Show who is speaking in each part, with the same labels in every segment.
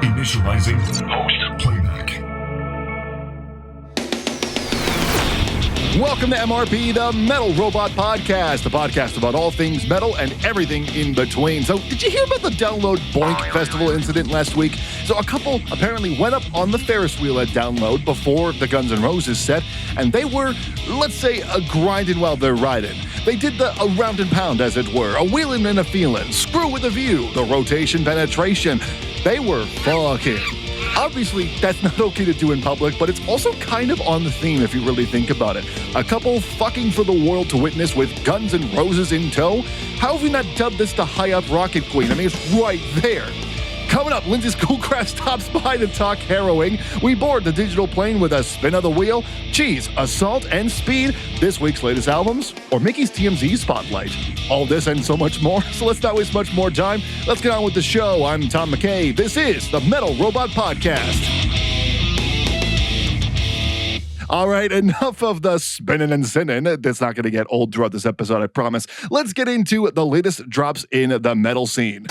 Speaker 1: Initializing host playback.
Speaker 2: Welcome to MRP, the Metal Robot Podcast, the podcast about all things metal and everything in between. So, did you hear about the Download Boink Festival incident last week? So, a couple apparently went up on the Ferris wheel at Download before the Guns N' Roses set, and they were, let's say, grinding while they're riding. They did the around and pound, as it were, a wheeling and a feeling, screw with a view, the rotation penetration. They were fucking. Obviously, that's not okay to do in public, but it's also kind of on the theme if you really think about it. A couple fucking for the world to witness with Guns N' Roses in tow? How have we not dubbed this the high-up rocket queen? I mean, it's right there. Coming up, Lindsay Schoolcraft stops by to talk Harrowing. We board the digital plane with a spin of the wheel, cheese, assault, and speed, this week's latest albums, or Mickey's TMZ spotlight. All this and so much more, so let's not waste much more time. Let's get on with the show. I'm Tom McKay. This is the Metal Robot Podcast. All right, enough of the spinning and sinning. That's not going to get old throughout this episode, I promise. Let's get into the latest drops in the metal scene.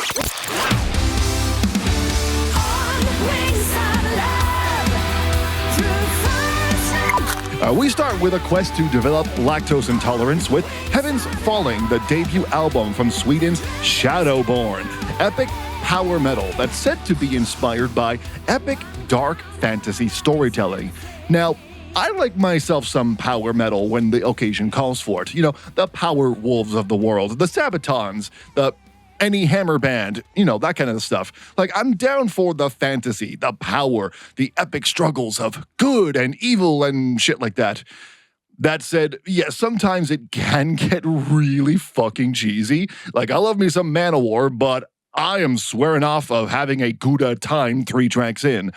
Speaker 2: We start with a quest to develop lactose intolerance with Heaven's Falling, the debut album from Sweden's Shadowborne. Epic power metal that's said to be inspired by epic dark fantasy storytelling. Now, I like myself some power metal when the occasion calls for it. You know, the Power Wolves of the world, the Sabatons, the any hammer band, you know, that kind of stuff. Like, I'm down for the fantasy, the power, the epic struggles of good and evil and shit like that. That said, yes, sometimes it can get really fucking cheesy. Like, I love me some Manowar, but I am swearing off of having a good time 3 tracks in.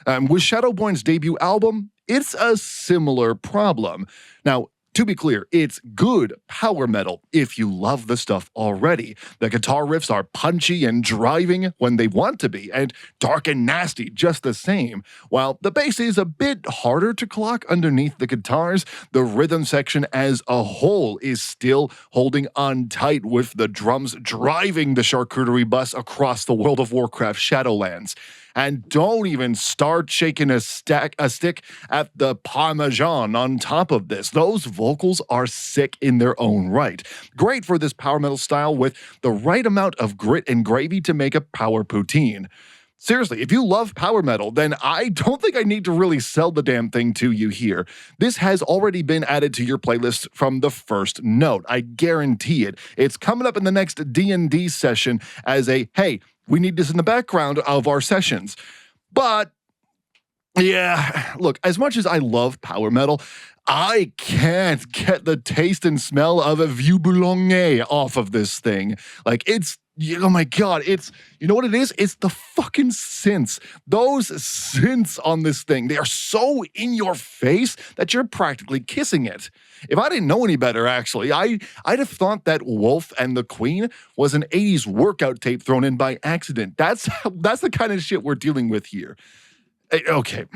Speaker 2: With Shadowborne's debut album, it's a similar problem. Now, to be clear, it's good power metal if you love the stuff already. The guitar riffs are punchy and driving when they want to be, and dark and nasty just the same. While the bass is a bit harder to clock underneath the guitars, the rhythm section as a whole is still holding on tight with the drums driving the charcuterie bus across the World of Warcraft Shadowlands. And don't even start shaking a stick at the Parmesan on top of this. Those vocals are sick in their own right. Great for this power metal style with the right amount of grit and gravy to make a power poutine. Seriously, if you love power metal, then I don't think I need to really sell the damn thing to you here. This has already been added to your playlist from the first note. I guarantee it. It's coming up in the next D&D session as a, hey, we need this in the background of our sessions. But, yeah, look, as much as I love power metal, I can't get the taste and smell of a Vieux Boulongais off of this thing. Like, it's, oh my God, it's, you know what it is? It's the fucking synths. Those synths on this thing, they are so in your face that you're practically kissing it. If I didn't know any better, actually, I'd have thought that Wolf and the Queen was an 80s workout tape thrown in by accident. That's the kind of shit we're dealing with here. Okay.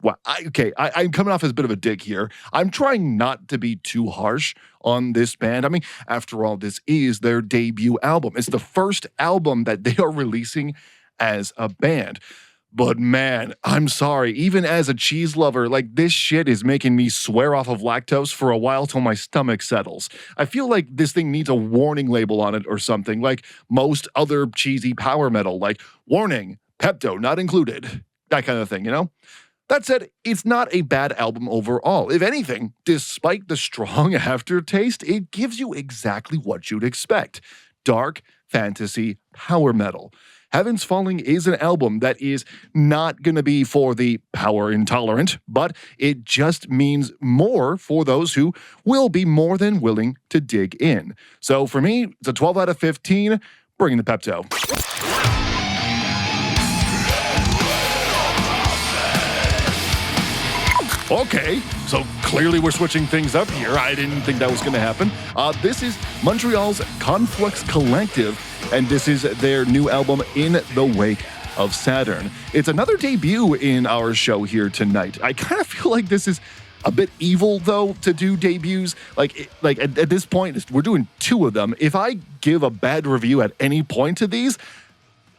Speaker 2: Well, I'm coming off as a bit of a dick here. I'm trying not to be too harsh on this band. I mean, after all, this is their debut album. It's the first album that they are releasing as a band. But man, I'm sorry, even as a cheese lover, like, this shit is making me swear off of lactose for a while till my stomach settles. I feel like this thing needs a warning label on it or something, like most other cheesy power metal, like, warning, Pepto not included, that kind of thing, you know? That said, it's not a bad album overall. If anything, despite the strong aftertaste, it gives you exactly what you'd expect. Dark fantasy power metal. Heaven's Falling is an album that is not going to be for the power intolerant, but it just means more for those who will be more than willing to dig in. So for me, it's a 12 out of 15, bringing the Pepto. Okay, so clearly we're switching things up here. I didn't think that was going to happen. This is Montreal's Conflux Collective, and this is their new album, In the Wake of Saturn. It's another debut in our show here tonight. I kind of feel like this is a bit evil, though, to do debuts. Like at this point, we're doing 2 of them. If I give a bad review at any point to these,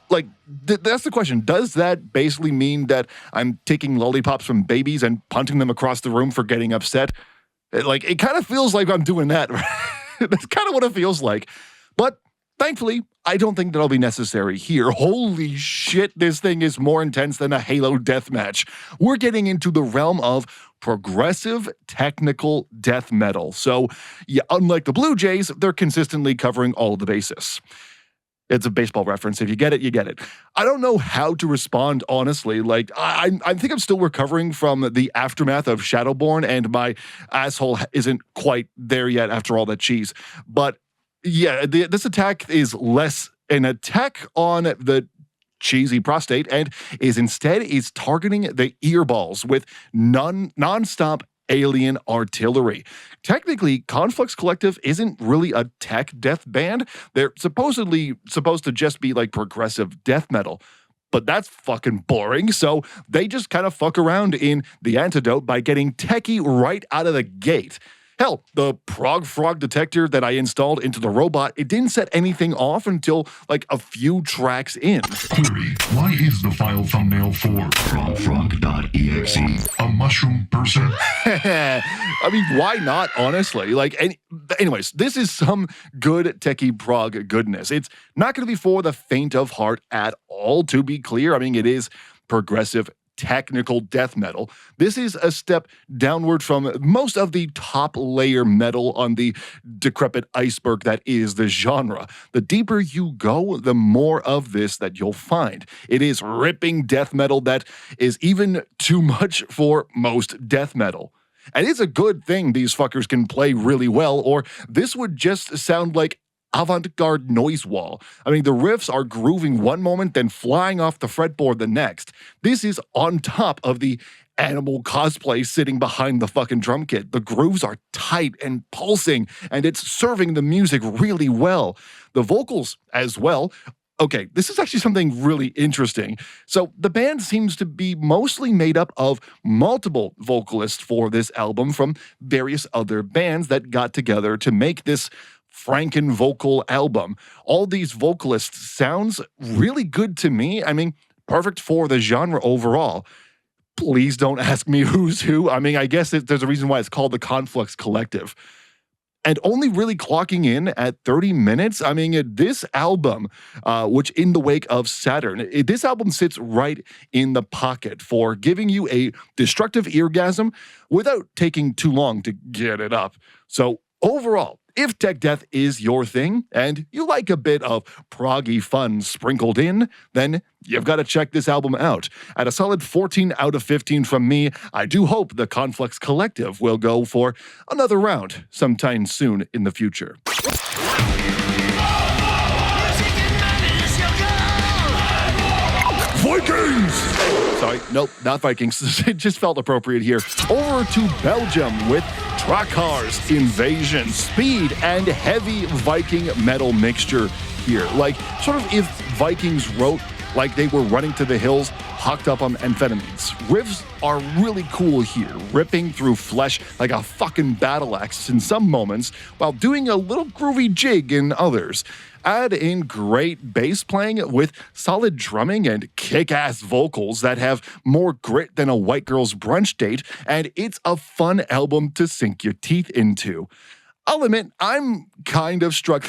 Speaker 2: like, that's the question. Does that basically mean that I'm taking lollipops from babies and punting them across the room for getting upset? It kind of feels like I'm doing that. That's kind of what it feels like. But thankfully, I don't think that'll be necessary here. Holy shit, this thing is more intense than a Halo deathmatch. We're getting into the realm of progressive technical death metal. So, yeah, unlike the Blue Jays, they're consistently covering all the bases. It's a baseball reference. If you get it, you get it. I don't know how to respond, honestly. I think I'm still recovering from the aftermath of Shadowborne, and my asshole isn't quite there yet after all that cheese. But yeah, this attack is less an attack on the cheesy prostate and is targeting the earballs with non-stop alien artillery. Technically, Conflux Collective isn't really a tech death band. They're supposedly supposed to just be like progressive death metal. But that's fucking boring, so they just kind of fuck around in the antidote by getting techie right out of the gate. Hell, the prog frog detector that I installed into the robot, it didn't set anything off until like a few tracks in.
Speaker 1: Query, why is the file thumbnail for progfrog.exe a mushroom person?
Speaker 2: I mean, why not, honestly? Anyways, this is some good techie prog goodness. It's not going to be for the faint of heart at all, to be clear. I mean, it is progressive technical death metal. This is a step downward from most of the top layer metal on the decrepit iceberg that is the genre. The deeper you go, the more of this that you'll find. It is ripping death metal that is even too much for most death metal. And it's a good thing these fuckers can play really well, or this would just sound like avant-garde noise wall. I mean, the riffs are grooving one moment, then flying off the fretboard the next. This is on top of the animal cosplay sitting behind the fucking drum kit. The grooves are tight and pulsing, and it's serving the music really well. The vocals as well. Okay, this is actually something really interesting. So the band seems to be mostly made up of multiple vocalists for this album from various other bands that got together to make this Franken vocal album. All these vocalists sounds really good to me. I mean, perfect for the genre overall. Please don't ask me who's who. I mean, I guess there's a reason why it's called the Conflux Collective. And only really clocking in at 30 minutes. I mean, this album, which in the wake of Saturn, this album sits right in the pocket for giving you a destructive eargasm without taking too long to get it up. So overall, if tech death is your thing and you like a bit of proggy fun sprinkled in, then you've got to check this album out. At a solid 14 out of 15 from me, I do hope the Conflux Collective will go for another round sometime soon in the future. Vikings! Sorry, nope, not Vikings. It just felt appropriate here. Over to Belgium with Drakkar's Invasion. Speed and heavy Viking metal mixture here. Like, sort of if Vikings wrote like they were running to the hills, hocked up on amphetamines. Riffs are really cool here, ripping through flesh like a fucking battle axe in some moments, while doing a little groovy jig in others. Add in great bass playing with solid drumming and kick-ass vocals that have more grit than a white girl's brunch date, and it's a fun album to sink your teeth into. I'll admit, I'm kind of struck.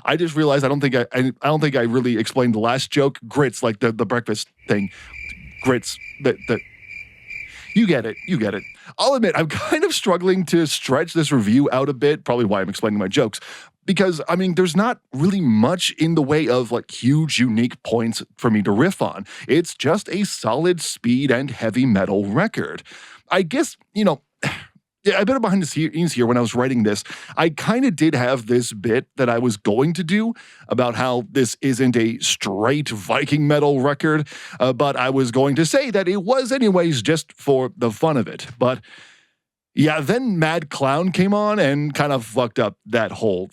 Speaker 2: I just realized I don't think I really explained the last joke. Grits, like the breakfast thing. Grits. You get it. You get it. I'll admit, I'm kind of struggling to stretch this review out a bit. Probably why I'm explaining my jokes. Because, I mean, there's not really much in the way of like huge, unique points for me to riff on. It's just a solid speed and heavy metal record. I guess, a bit behind the scenes here when I was writing this, I kind of did have this bit that I was going to do about how this isn't a straight Viking metal record, but I was going to say that it was anyways just for the fun of it. But yeah, then Mad Clown came on and kind of fucked up that whole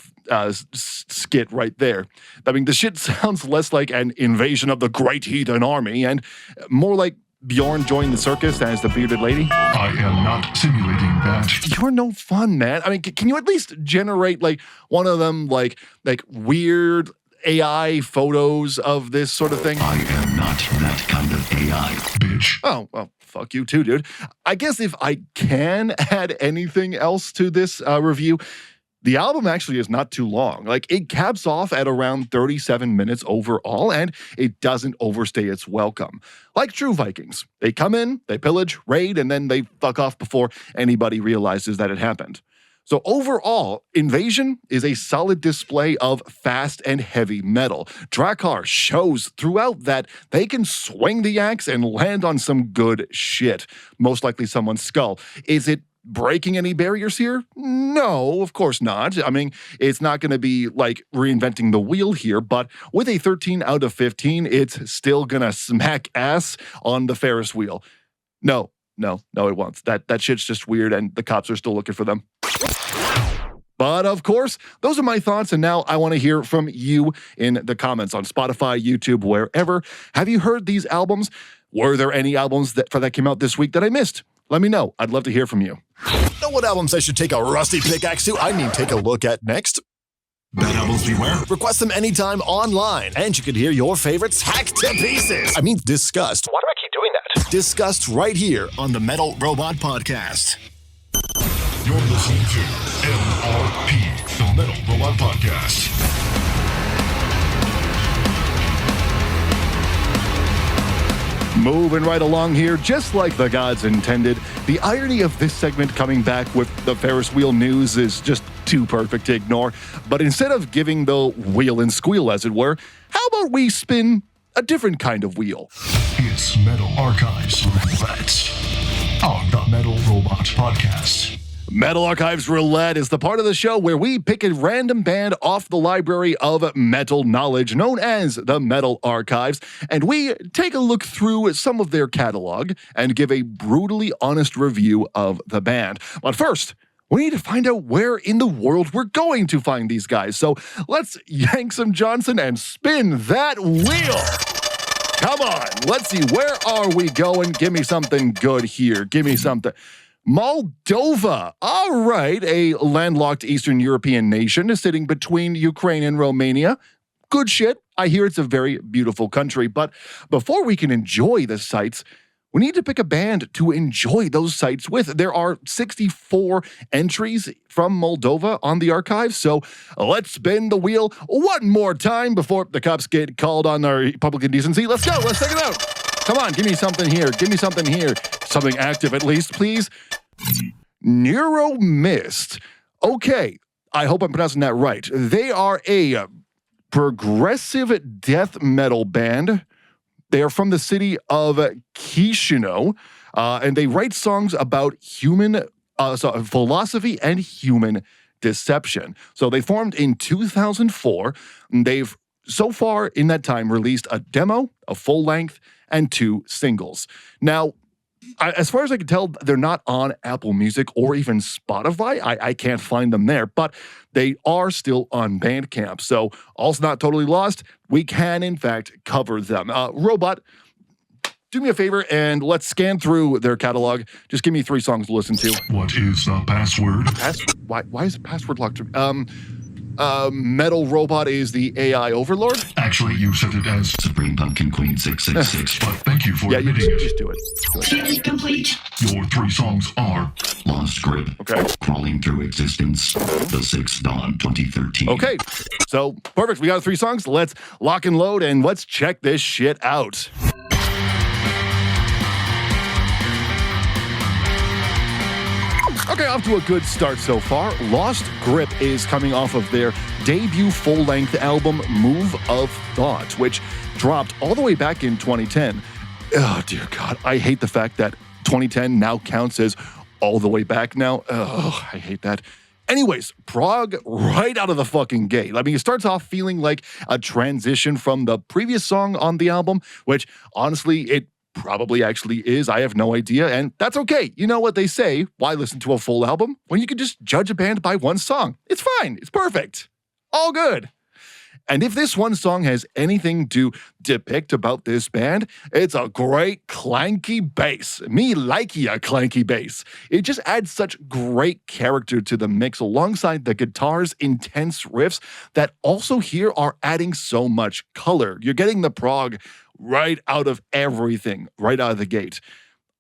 Speaker 2: skit right there. I mean, the shit sounds less like an invasion of the Great Heathen Army and more like Bjorn joined the circus as the bearded lady.
Speaker 1: I am not simulating that.
Speaker 2: You're no fun, man. I mean, can you at least generate like one of them like weird AI photos of this sort of thing?
Speaker 3: I am not that kind of AI.
Speaker 1: Bitch.
Speaker 2: Oh, well, fuck you too, dude. I guess if I can add anything else to this review, the album actually is not too long. Like, it caps off at around 37 minutes overall, and it doesn't overstay its welcome. Like true Vikings, they come in, they pillage, raid, and then they fuck off before anybody realizes that it happened. So overall, Invasion is a solid display of fast and heavy metal. Drakkar shows throughout that they can swing the axe and land on some good shit. Most likely someone's skull. Is it breaking any barriers here? No, of course not. I mean, it's not going to be like reinventing the wheel here, but with a 13 out of 15, it's still going to smack ass on the Ferris wheel. No, it won't. That shit's just weird, and the cops are still looking for them. But of course, those are my thoughts, and now I want to hear from you in the comments on Spotify, YouTube, wherever. Have you heard these albums? Were there any albums that came out this week that I missed? Let me know. I'd love to hear from you.
Speaker 4: Know what albums I should take a rusty pickaxe to? I mean, take a look at next.
Speaker 1: Bad albums beware.
Speaker 4: Request them anytime online, and you can hear your favorites hacked to pieces. I mean, discussed.
Speaker 5: Why do I keep doing that?
Speaker 4: Discussed right here on the Metal Robot Podcast.
Speaker 1: You're listening to MRP, the Metal Robot Podcast.
Speaker 2: Moving right along here, just like the gods intended. The irony of this segment coming back with the Ferris wheel news is just too perfect to ignore. But instead of giving the wheel and squeal, as it were, how about we spin a different kind of wheel?
Speaker 1: It's Metal Archives Roulette on the Metal Robot Podcast.
Speaker 2: Metal Archives Roulette is the part of the show where we pick a random band off the library of metal knowledge known as the Metal Archives, and we take a look through some of their catalog and give a brutally honest review of the band. But first, we need to find out where in the world we're going to find these guys. So let's yank some Johnson and spin that wheel. Come on, let's see, where are we going? Give me something good here. Give me something. Moldova. All right, a landlocked Eastern European nation sitting between Ukraine and Romania. Good shit. I hear it's a very beautiful country, but before we can enjoy the sights, we need to pick a band to enjoy those sights with. There are 64 entries from Moldova on the archive, so let's spin the wheel one more time before the cops get called on our public indecency. Let's go. Let's check it out. Come on, give me something here. Give me something here. Something active at least, please. Neuromist. Okay, I hope I'm pronouncing that right. They are a progressive death metal band. They are from the city of Chisinau, and they write songs about philosophy and human deception. So they formed in 2004. They've so far in that time released a demo, a full length, and 2 singles. Now, as far as I can tell, they're not on Apple Music or even Spotify. I can't find them there, but they are still on Bandcamp. So, all's not totally lost. We can, in fact, cover them. Robot, do me a favor and let's scan through their catalog. Just give me 3 songs to listen to.
Speaker 1: What is the password?
Speaker 2: Why is the password locked? Metal Robot is the AI overlord?
Speaker 1: Actually, you said it as
Speaker 3: Supreme Pumpkin Queen 666.
Speaker 1: but thank you for
Speaker 2: Yeah, you
Speaker 1: admitting
Speaker 2: just
Speaker 1: it.
Speaker 2: do it.
Speaker 5: Complete.
Speaker 1: Your 3 songs are
Speaker 3: Lost Grip.
Speaker 2: Okay.
Speaker 3: Crawling Through Existence. The Sixth Dawn 2013.
Speaker 2: Okay, so perfect. We got 3 songs. Let's lock and load and let's check this shit out. Okay, off to a good start so far. Lost Grip is coming off of their debut full-length album, Move of Thought, which dropped all the way back in 2010. Oh, dear God. I hate the fact that 2010 now counts as all the way back now. Oh, I hate that. Anyways, prog right out of the fucking gate. I mean, it starts off feeling like a transition from the previous song on the album, which honestly, it probably actually is. I have no idea, and that's okay. You know what they say, why listen to a full album when you can just judge a band by one song? It's fine. It's perfect. All good. And if this one song has anything to depict about this band, it's a great clanky bass. Me likey a clanky bass. It just adds such great character to the mix alongside the guitar's intense riffs that also here are adding so much color. You're getting the prog right out of everything, right out of the gate.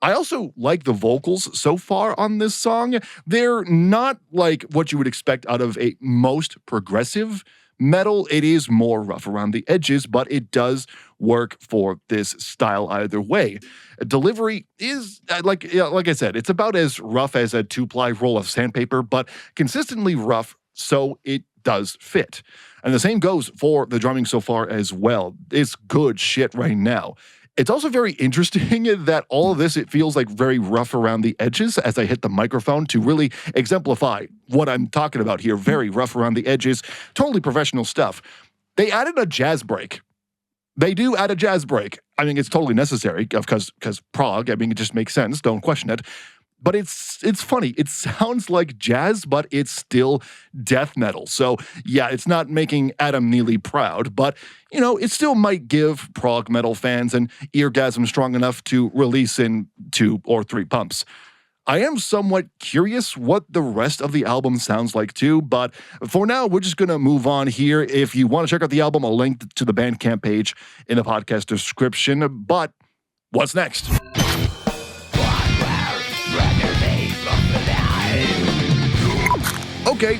Speaker 2: I also like the vocals so far on this song. They're not like what you would expect out of a most progressive metal. It is more rough around the edges, but it does work for this style either way. Delivery is, like I said, it's about as rough as a 2-ply roll of sandpaper, but consistently rough, so it does fit. And the same goes for the drumming so far as well. It's good shit right now. It's also very interesting that all of this, it feels like very rough around the edges as I hit the microphone to really exemplify what I'm talking about here. Very rough around the edges, totally professional stuff. They added a jazz break. They do add a jazz break. I mean, it's totally necessary because prog, I mean, it just makes sense. Don't question it. But it's funny. It sounds like jazz, but it's still death metal. So yeah, it's not making Adam Neely proud, but you know, it still might give prog metal fans an eargasm strong enough to release in 2 or 3 pumps. I am somewhat curious what the rest of the album sounds like too, but for now, we're just going to move on here. If you want to check out the album, I'll link to the Bandcamp page in the podcast description. But what's next? Okay,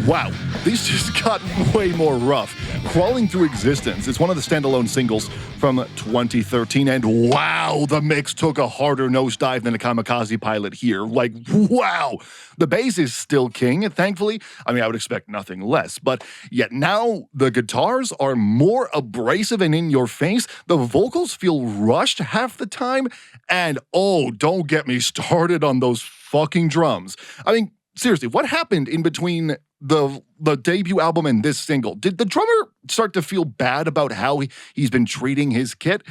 Speaker 2: wow. These just got way more rough. Crawling Through Existence is one of the standalone singles from 2013, and wow, the mix took a harder nosedive than a Kamikaze Pilot here. Like, wow. The bass is still king, thankfully. I mean, I would expect nothing less, but yet now the guitars are more abrasive and in your face. The vocals feel rushed half the time, and oh, don't get me started on those fucking drums. I mean, seriously, what happened in between the debut album and this single? Did the drummer start to feel bad about how he's been treating his kit?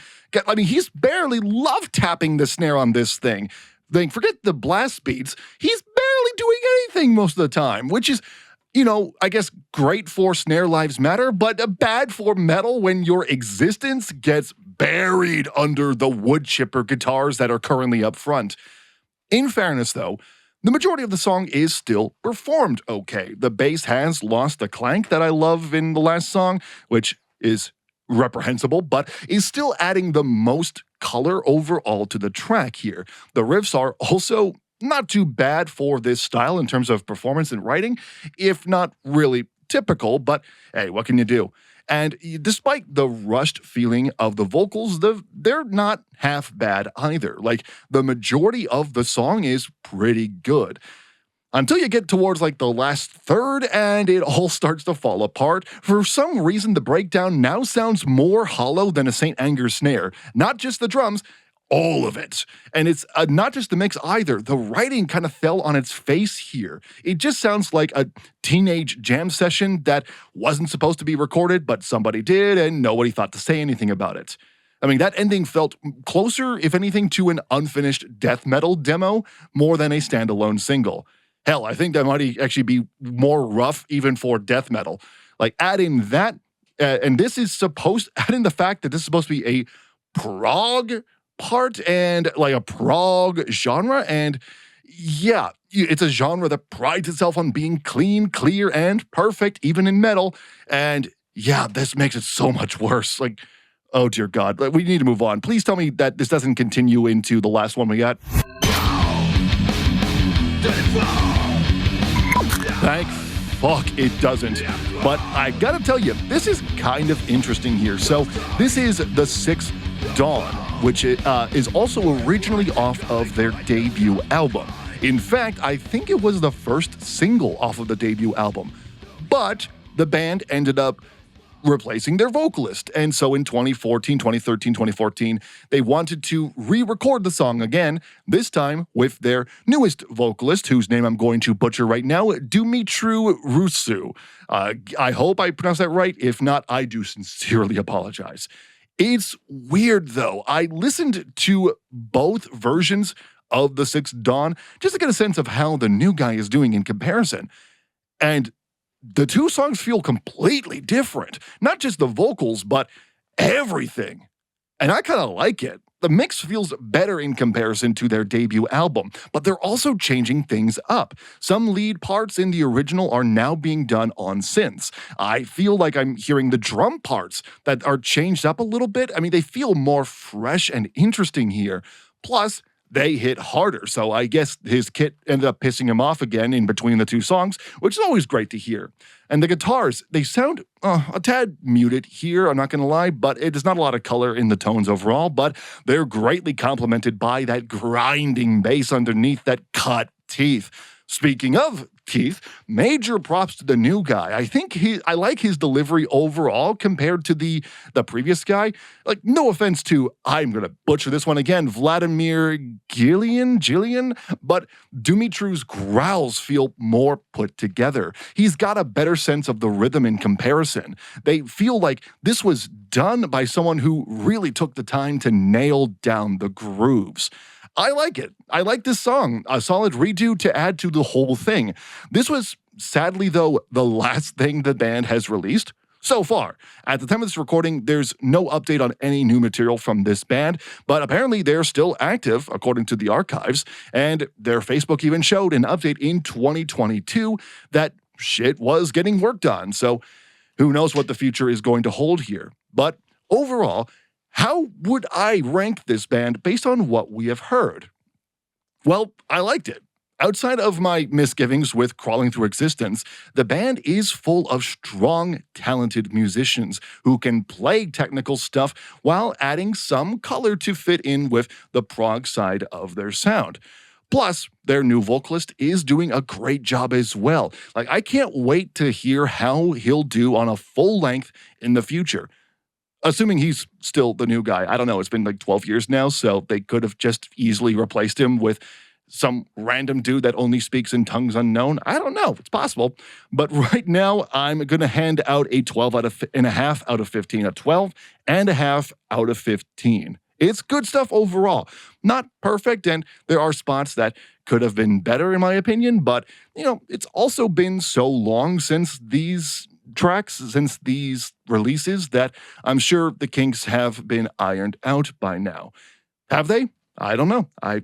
Speaker 2: I mean, he's barely love tapping the snare on this thing. Forget the blast beats. He's barely doing anything most of the time, which is, you know, I guess great for Snare Lives Matter, but bad for metal when your existence gets buried under the wood chipper guitars that are currently up front. In fairness, though, the majority of the song is still performed okay. The bass has lost the clank that I love in the last song, which is reprehensible, but is still adding the most color overall to the track here. The riffs are also not too bad for this style in terms of performance and writing, if not really typical, but hey, what can you do? And despite the rushed feeling of the vocals, they're not half bad either. Like, the majority of the song is pretty good. Until you get towards like the last third and it all starts to fall apart. For some reason, the breakdown now sounds more hollow than a St. Anger snare. Not just the drums, all of it. And it's not just the mix either. The writing kind of fell on its face here. It just sounds like a teenage jam session that wasn't supposed to be recorded, but somebody did and nobody thought to say anything about it. I mean, that ending felt closer, if anything, to an unfinished death metal demo more than a standalone single. Hell, I think that might actually be more rough even for death metal. Like, add in that, and this is add in the fact that this is supposed to be a prog part and like a prog genre, and yeah, it's a genre that prides itself on being clean, clear, and perfect, even in metal, and yeah, this makes it so much worse. Like, oh dear God, we need to move on. Please tell me that this doesn't continue into the last one we got. Thank fuck it doesn't. But I gotta tell you, this is kind of interesting here. So this is The Sixth Dawn, which is also originally off of their debut album. In fact, I think it was the first single off of the debut album. But the band ended up replacing their vocalist. And so in 2013, 2014, they wanted to re-record the song again, this time with their newest vocalist, whose name I'm going to butcher right now, Dumitru Rusu. I hope I pronounced that right. If not, I do sincerely apologize. It's weird, though. I listened to both versions of The Sixth Dawn just to get a sense of how the new guy is doing in comparison. And the two songs feel completely different. Not just the vocals, but everything. And I kind of like it. The mix feels better in comparison to their debut album, but they're also changing things up. Some lead parts in the original are now being done on synths. I feel like I'm hearing the drum parts that are changed up a little bit. I mean, they feel more fresh and interesting here. Plus, they hit harder, so I guess his kit ended up pissing him off again in between the two songs, which is always great to hear. And the guitars, they sound a tad muted here, I'm not going to lie, but it is not a lot of color in the tones overall, but they're greatly complemented by that grinding bass underneath that cut teeth. Speaking of teeth, major props to the new guy. I like his delivery overall compared to the previous guy. Like, no offense to, I'm going to butcher this one again, Vladimir Gillian, but Dumitru's growls feel more put together. He's got a better sense of the rhythm in comparison. They feel like this was done by someone who really took the time to nail down the grooves. I like it. I like this song. A solid redo to add to the whole thing. This was, sadly though, the last thing the band has released so far. At the time of this recording, there's no update on any new material from this band, but apparently they're still active, according to the archives, and their Facebook even showed an update in 2022 that shit was getting worked on, so who knows what the future is going to hold here. But overall, how would I rank this band based on what we have heard? Well, I liked it. Outside of my misgivings with Crawling Through Existence, the band is full of strong, talented musicians who can play technical stuff while adding some color to fit in with the prog side of their sound. Plus, their new vocalist is doing a great job as well. Like, I can't wait to hear how he'll do on a full length in the future. Assuming he's still the new guy. I don't know, it's been like 12 years now, so they could have just easily replaced him with some random dude that only speaks in tongues unknown. I don't know, it's possible. But right now, I'm going to hand out a 12.5 out of 15, a 12.5 out of 15. It's good stuff overall. Not perfect, and there are spots that could have been better in my opinion, but, it's also been so long since these releases that I'm sure the kinks have been ironed out by now. Have they? I don't know. I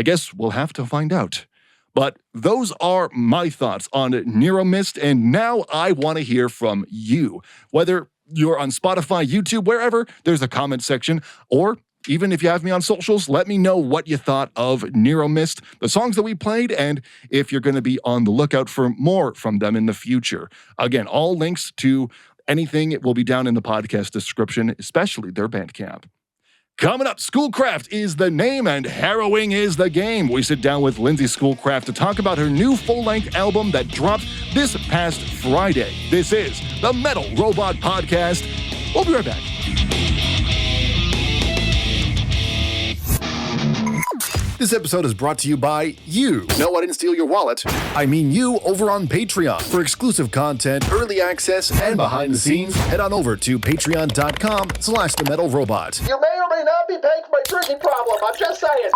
Speaker 2: guess we'll have to find out. But those are my thoughts on Neuromist, and now I want to hear from you. Whether you're on Spotify, YouTube, wherever, there's a comment section, or even if you have me on socials, let me know what you thought of Neuromist, the songs that we played, and if you're going to be on the lookout for more from them in the future. Again, all links to anything will be down in the podcast description, especially their Bandcamp. Coming up, Schoolcraft is the name and Harrowing is the game. We sit down with Lindsay Schoolcraft to talk about her new full-length album that dropped this past Friday. This is the Metal Robot Podcast. We'll be right back. This episode is brought to you by you. No, I didn't steal your wallet. I mean you over on Patreon. For exclusive content, early access, and behind the scenes, head on over to patreon.com/themetalrobot.
Speaker 5: You may or may not be paying for my drinking problem. I'm just saying.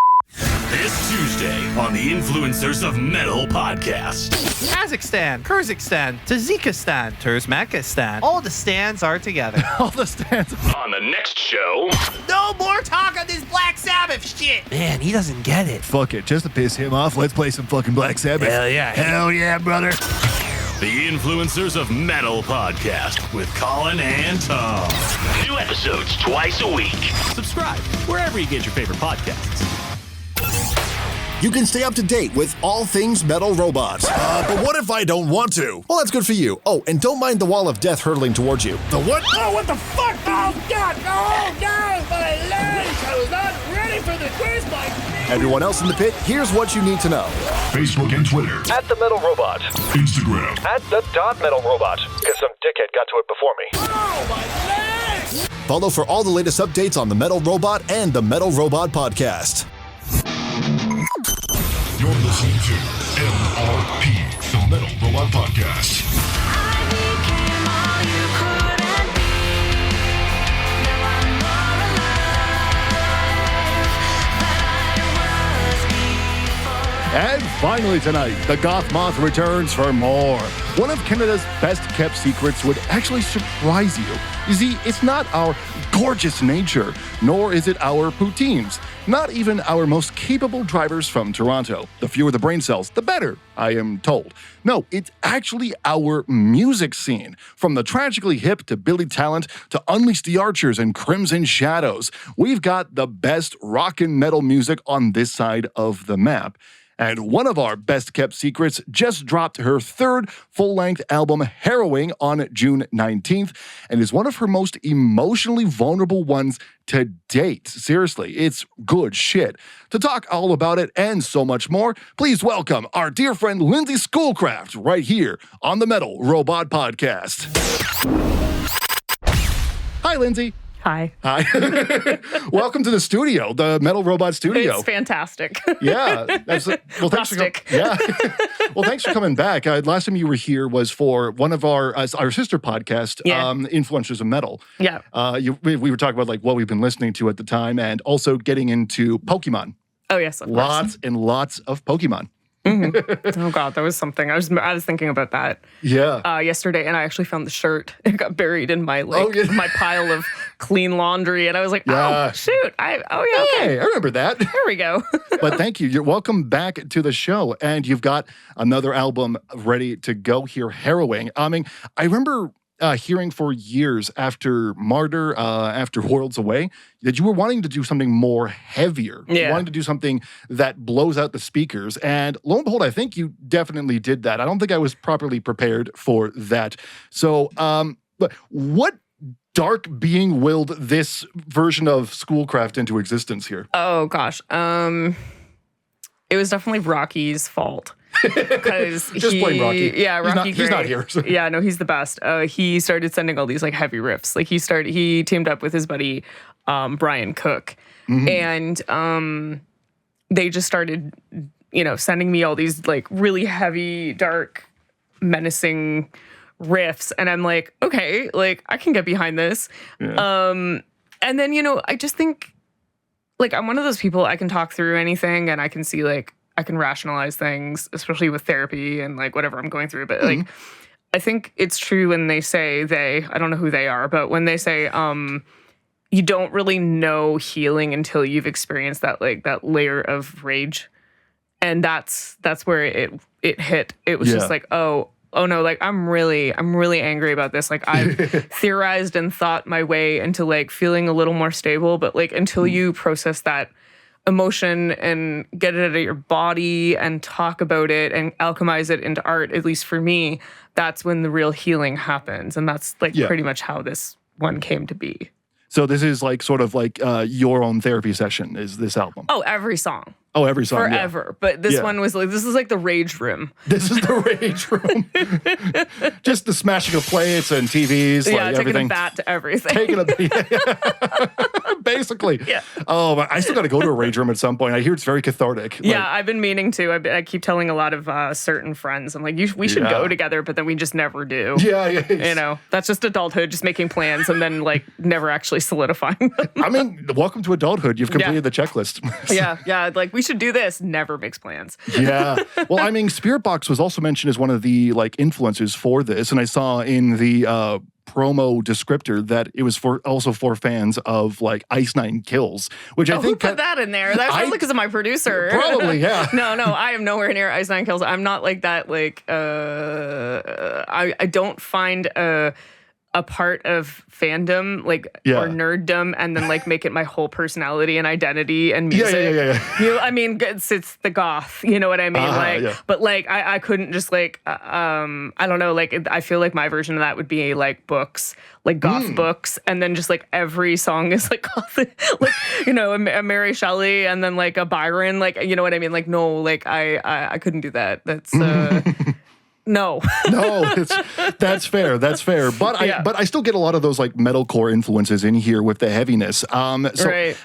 Speaker 6: This Tuesday on the Influencers of Metal podcast.
Speaker 7: Kazakhstan, Kyrgyzstan, Tajikistan, Turkmenistan. All the stands are together.
Speaker 2: All the stands.
Speaker 6: On the next show,
Speaker 7: No more talk of this Black Sabbath shit. Man, he doesn't get it.
Speaker 2: Fuck it, just to piss him off, let's play some fucking Black Sabbath.
Speaker 7: Hell yeah.
Speaker 2: Hell yeah, brother.
Speaker 6: the Influencers of Metal podcast with Collin and Tom. New episodes twice a week. Subscribe wherever you get your favorite podcasts.
Speaker 4: You can stay up to date with all things Metal Robot. But what if I don't want to? Well, that's good for you. Oh, and don't mind the wall of death hurtling towards you. The what?
Speaker 5: Oh, what the fuck? Oh, God. Oh, no, my legs. I was not ready for the quiz, Mike.
Speaker 4: Everyone else in the pit, here's what you need to know.
Speaker 1: Facebook and Twitter.
Speaker 8: At the Metal Robot.
Speaker 1: Instagram.
Speaker 8: At the .Metal Robot. Because some dickhead got to it before me.
Speaker 5: Oh, my legs.
Speaker 4: Follow for all the latest updates on the Metal Robot and the Metal Robot Podcast.
Speaker 1: You're listening to MRP, the Metal Robot Podcast.
Speaker 2: And finally tonight, the Goth Moth returns for more. One of Canada's best-kept secrets would actually surprise you. You see, it's not our gorgeous nature, nor is it our poutines. Not even our most capable drivers from Toronto. The fewer the brain cells, the better, I am told. No, it's actually our music scene. From the Tragically Hip to Billy Talent to Unleash the Archers and Crimson Shadows. We've got the best rock and metal music on this side of the map. And one of our best-kept secrets just dropped her third full-length album, Harrowing, on June 19th, and is one of her most emotionally vulnerable ones to date. Seriously, it's good shit. To talk all about it and so much more, please welcome our dear friend Lindsay Schoolcraft right here on the Metal Robot Podcast. Hi, Lindsay.
Speaker 9: Hi.
Speaker 2: Welcome to the studio, the Metal Robot Studio.
Speaker 9: It's fantastic.
Speaker 2: Yeah. Well, thanks well, thanks for coming back. Last time you were here was for one of our sister podcast, Influencers of Metal.
Speaker 9: Yeah.
Speaker 2: We were talking about like what we've been listening to at the time, and also getting into Pokemon.
Speaker 9: Oh yes, of course.
Speaker 2: Lots and lots of Pokemon.
Speaker 9: Mm-hmm. Oh God, that was something. I was thinking about that.
Speaker 2: Yeah.
Speaker 9: Yesterday, and I actually found the shirt. It got buried in my my pile of clean laundry, and I was like, oh shoot, okay.
Speaker 2: Hey, I remember that.
Speaker 9: There we go.
Speaker 2: But thank you. You're welcome back to the show, and you've got another album ready to go here, Harrowing. I mean, I remember hearing for years after Martyr, after Worlds Away, that you were wanting to do something more heavier.
Speaker 9: Yeah.
Speaker 2: You wanted to do something that blows out the speakers. And lo and behold, I think you definitely did that. I don't think I was properly prepared for that. So, but what dark being willed this version of Schoolcraft into existence here?
Speaker 9: Oh gosh. It was definitely Rocky's fault. Because
Speaker 2: just blame Rocky.
Speaker 9: Yeah, Rocky.
Speaker 2: He's not here. So.
Speaker 9: Yeah, no, he's the best. He started sending all these like heavy riffs. Like he teamed up with his buddy Brian Cook, and they just started, sending me all these like really heavy, dark, menacing riffs, and I'm like, okay, like I can get behind this. Yeah. And then I just think like I'm one of those people, I can talk through anything, and I can see like. I can rationalize things, especially with therapy and like whatever I'm going through. But like, I think it's true when they say I don't know who they are, but when they say, you don't really know healing until you've experienced that, like that layer of rage. And that's where it hit. It was just like, oh no, like I'm really angry about this. Like I've theorized and thought my way into like feeling a little more stable, but like until you process that emotion and get it out of your body and talk about it and alchemize it into art, at least for me, that's when the real healing happens. And that's like pretty much how this one came to be.
Speaker 2: So this is like sort of like your own therapy session is this album?
Speaker 9: Oh, every song.
Speaker 2: Oh, every song.
Speaker 9: Forever. Yeah. But this one was like, this is like the rage room.
Speaker 2: This is the rage room. Just the smashing of plates and TVs.
Speaker 9: Yeah,
Speaker 2: like
Speaker 9: taking
Speaker 2: everything.
Speaker 9: a bat to everything.
Speaker 2: Basically.
Speaker 9: Yeah.
Speaker 2: Oh, I still got to go to a rage room at some point. I hear it's very cathartic.
Speaker 9: Yeah, I've been meaning to. I keep telling a lot of certain friends, I'm like, we should go together, but then we just never do.
Speaker 2: Yeah.
Speaker 9: That's just adulthood, just making plans and then like never actually solidifying them.
Speaker 2: I mean, welcome to adulthood. You've completed the checklist.
Speaker 9: Yeah. Like we should do this. Never makes plans.
Speaker 2: Yeah. Well, I mean, Spirit Box was also mentioned as one of the like influencers for this, and I saw in the promo descriptor that it was also for fans of like Ice Nine Kills, which I think
Speaker 9: who put that in there. That's probably because of my producer.
Speaker 2: Probably, yeah.
Speaker 9: No, I am nowhere near Ice Nine Kills. I'm not like that. Like, I don't find a part of fandom or nerddom and then like make it my whole personality and identity and music.
Speaker 2: Yeah.
Speaker 9: I mean, it's the goth, you know what I mean? But like I couldn't just like I don't know, like I feel like my version of that would be like books, like goth books, and then just like every song is like goth, like a Mary Shelley and then like a Byron, like you know what I mean? Like no, like I couldn't do that. That's No,
Speaker 2: that's fair. But I still get a lot of those like metalcore influences in here with the heaviness. I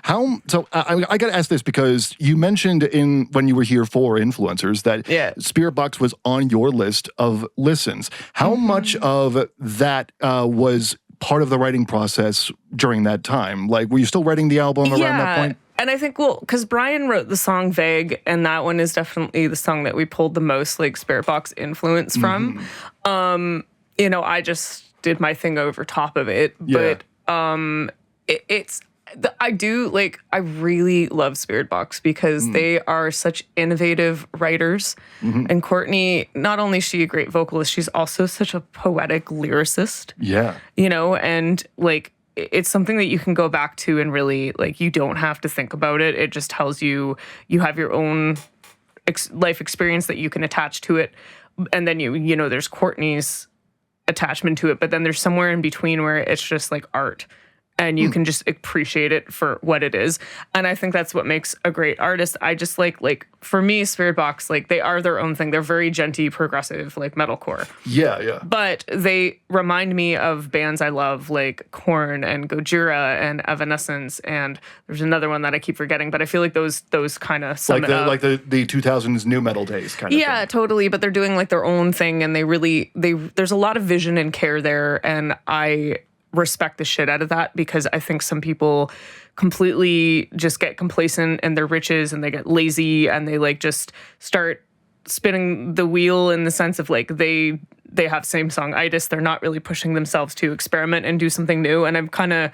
Speaker 2: got to ask this because you mentioned when you were here for influencers that Spirit Box was on your list of listens. How much of that was part of the writing process during that time? Like, were you still writing the album around that point?
Speaker 9: And I think, well, because Brian wrote the song Vague, and that one is definitely the song that we pulled the most like Spirit Box influence from. You know, I just did my thing over top of it.
Speaker 2: Yeah.
Speaker 9: But I really love Spirit Box because they are such innovative writers. And Courtney, not only is she a great vocalist, she's also such a poetic lyricist.
Speaker 2: Yeah.
Speaker 9: You know, and like, it's something that you can go back to and really, like, you don't have to think about it. It just tells you have your own life experience that you can attach to it. And then, you know, there's Courtney's attachment to it, but then there's somewhere in between where it's just like art. And you can just appreciate it for what it is. And I think that's what makes a great artist. I just like for me, Spirit Box, like they are their own thing. They're very genty, progressive, like metalcore.
Speaker 2: Yeah.
Speaker 9: But they remind me of bands I love, like Korn and Gojira and Evanescence. And there's another one that I keep forgetting, but I feel like those kind of sum it up.
Speaker 2: Like the 2000s new metal days kind of thing.
Speaker 9: Yeah, totally. But they're doing like their own thing, and there's a lot of vision and care there, and I respect the shit out of that, because I think some people completely just get complacent in their riches and they get lazy and they like just start spinning the wheel in the sense of like they have same song-itis. They're not really pushing themselves to experiment and do something new. And I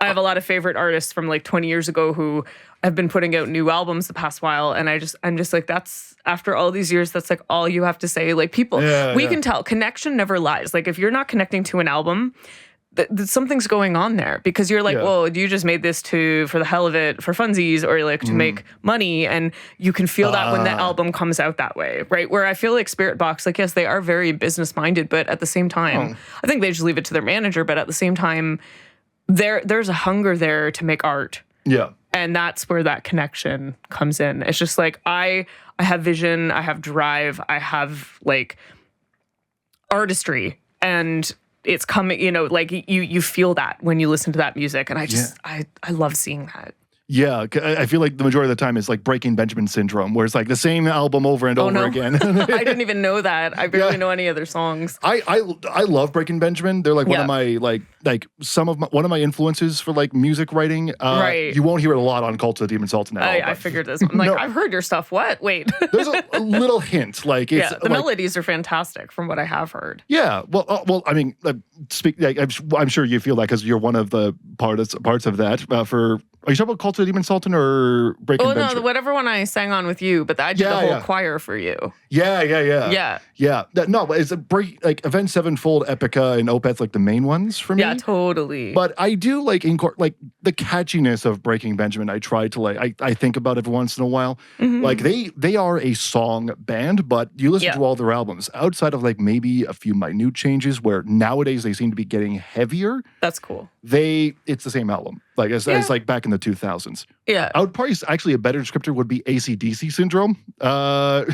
Speaker 9: have a lot of favorite artists from like 20 years ago who have been putting out new albums the past while, and I'm just like, that's, after all these years, that's like all you have to say. Like people, we can tell connection never lies. Like if you're not connecting to an album, something's going on there, because you're like, well, you just made this for the hell of it, for funsies, or like to make money, and you can feel that when the album comes out that way, right? Where I feel like Spirit Box, like, yes, they are very business minded, but at the same time, I think they just leave it to their manager. But at the same time, there's a hunger there to make art.
Speaker 2: Yeah.
Speaker 9: And that's where that connection comes in. It's just like, I have vision, I have drive, I have like artistry, and it's coming, you know, like you feel that when you listen to that music. And I love seeing that.
Speaker 2: Yeah, I feel like the majority of the time it's like Breaking Benjamin syndrome, where it's like the same album over and over again.
Speaker 9: I didn't even know that. I barely know any other songs.
Speaker 2: I love Breaking Benjamin. They're like one of my one of my influences for like music writing.
Speaker 9: Right.
Speaker 2: You won't hear it a lot on Cult of the Demon Sultan at all.
Speaker 9: I figured this. I'm like, I've heard your stuff. What? Wait.
Speaker 2: There's a little hint. Like it's
Speaker 9: the melodies are fantastic from what I have heard.
Speaker 2: Yeah. Well. I mean, I'm sure you feel that because you're one of the parts of that. Are you talking about Cult of the Demon Sultan or Breaking Benjamin?
Speaker 9: Oh, no, whatever one I sang on with you, but I did the whole choir for you.
Speaker 2: Yeah. No, but it's Avenged Sevenfold, Epica, and Opeth, like the main ones for me.
Speaker 9: Yeah, totally.
Speaker 2: But I do like the catchiness of Breaking Benjamin. I try to I think about every once in a while. Like they are a song band, but you listen to all their albums outside of like maybe a few minute changes where nowadays they seem to be getting heavier.
Speaker 9: That's cool.
Speaker 2: It's the same album. Like it's like back in the 2000s.
Speaker 9: Yeah.
Speaker 2: I would probably actually a better descriptor would be AC/DC syndrome.
Speaker 9: Oh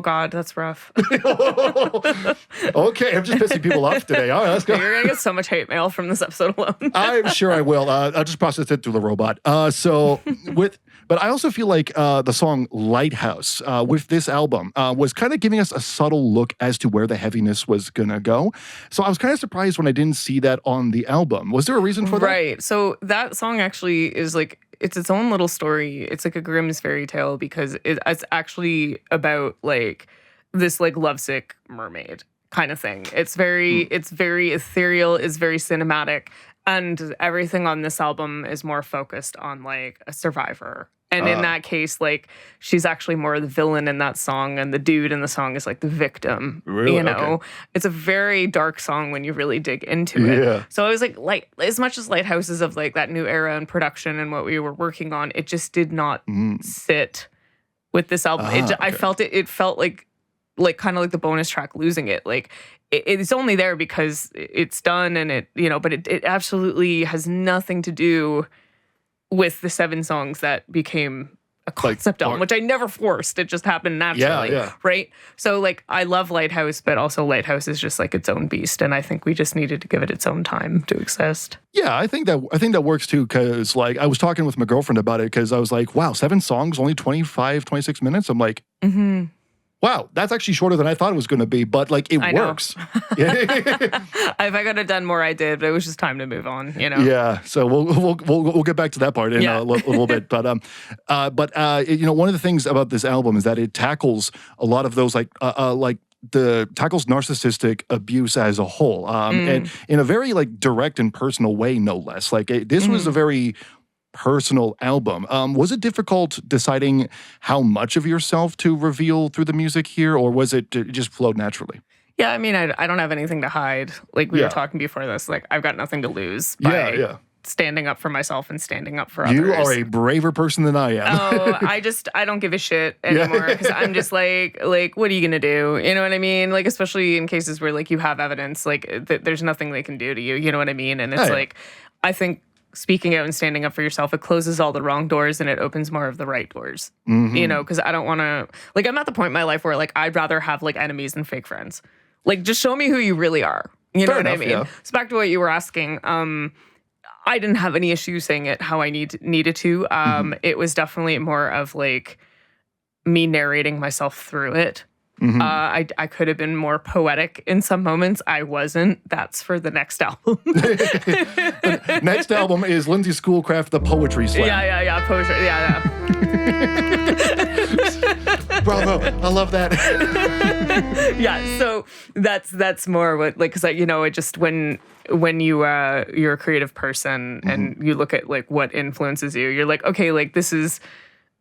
Speaker 9: God, that's rough.
Speaker 2: Okay, I'm just pissing people off today. All right, let's go.
Speaker 9: You're gonna get so much hate mail from this episode alone.
Speaker 2: I'm sure I will. I'll just process it through the robot. But I also feel like the song Lighthouse with this album was kind of giving us a subtle look as to where the heaviness was gonna go. So I was kind of surprised when I didn't see that on the album. Was there a reason for that?
Speaker 9: Right. So that song actually is like, it's its own little story. It's like a Grimm's fairy tale, because it's actually about like this like lovesick mermaid kind of thing. It's very ethereal, it's very cinematic, and everything on this album is more focused on like a survivor. And in that case, like, she's actually more the villain in that song, and the dude in the song is like the victim.
Speaker 2: Really?
Speaker 9: You know?
Speaker 2: Okay.
Speaker 9: It's a very dark song when you really dig into it.
Speaker 2: Yeah.
Speaker 9: So I was like, as much as Lighthouse is of like that new era in production and what we were working on, it just did not sit with this album. I felt it felt like kind of like the bonus track Losing It. Like, it's only there because it's done, and it, you know, but it absolutely has nothing to do with the 7 songs that became a concept album, which I never forced. It just happened naturally, right? So like, I love Lighthouse, but also Lighthouse is just like its own beast, and I think we just needed to give it its own time to exist.
Speaker 2: Yeah, I think that works too, because like I was talking with my girlfriend about it, because I was like, wow, 7 songs, only 25, 26 minutes. I'm like, Wow, that's actually shorter than I thought it was going to be, but like it works.
Speaker 9: If I could have done more, I did, but it was just time to move on, you know?
Speaker 2: Yeah, so we'll get back to that part in a little bit, but you know, one of the things about this album is that it tackles a lot of those tackles narcissistic abuse as a whole, and in a very like direct and personal way, no less. Like this was a very personal album. Was it difficult deciding how much of yourself to reveal through the music here, or was it just flowed naturally?
Speaker 9: Yeah, I mean, I don't have anything to hide. Like we were talking before this, like I've got nothing to lose by standing up for myself and standing up for others.
Speaker 2: You are a braver person than I am.
Speaker 9: Oh, I don't give a shit anymore because I'm just like, what are you gonna do? You know what I mean? Like, especially in cases where like you have evidence, like there's nothing they can do to you. You know what I mean? And it's like, I think speaking out and standing up for yourself, it closes all the wrong doors and it opens more of the right doors. You know, because I don't want to, like, I'm at the point in my life where like I'd rather have like enemies than fake friends. Like, just show me who you really are. You know what I mean? Yeah. So back to what you were asking. I didn't have any issues saying it how I needed to. It was definitely more of like me narrating myself through it. I could have been more poetic in some moments. I wasn't. That's for the next album.
Speaker 2: The next album is Lindsay Schoolcraft, The Poetry Slam.
Speaker 9: Yeah. Poetry. Yeah.
Speaker 2: Bravo. I love that.
Speaker 9: Yeah. So that's more what, like, cause you know, it just when you're a creative person and you look at like what influences you, you're like, okay, like this is,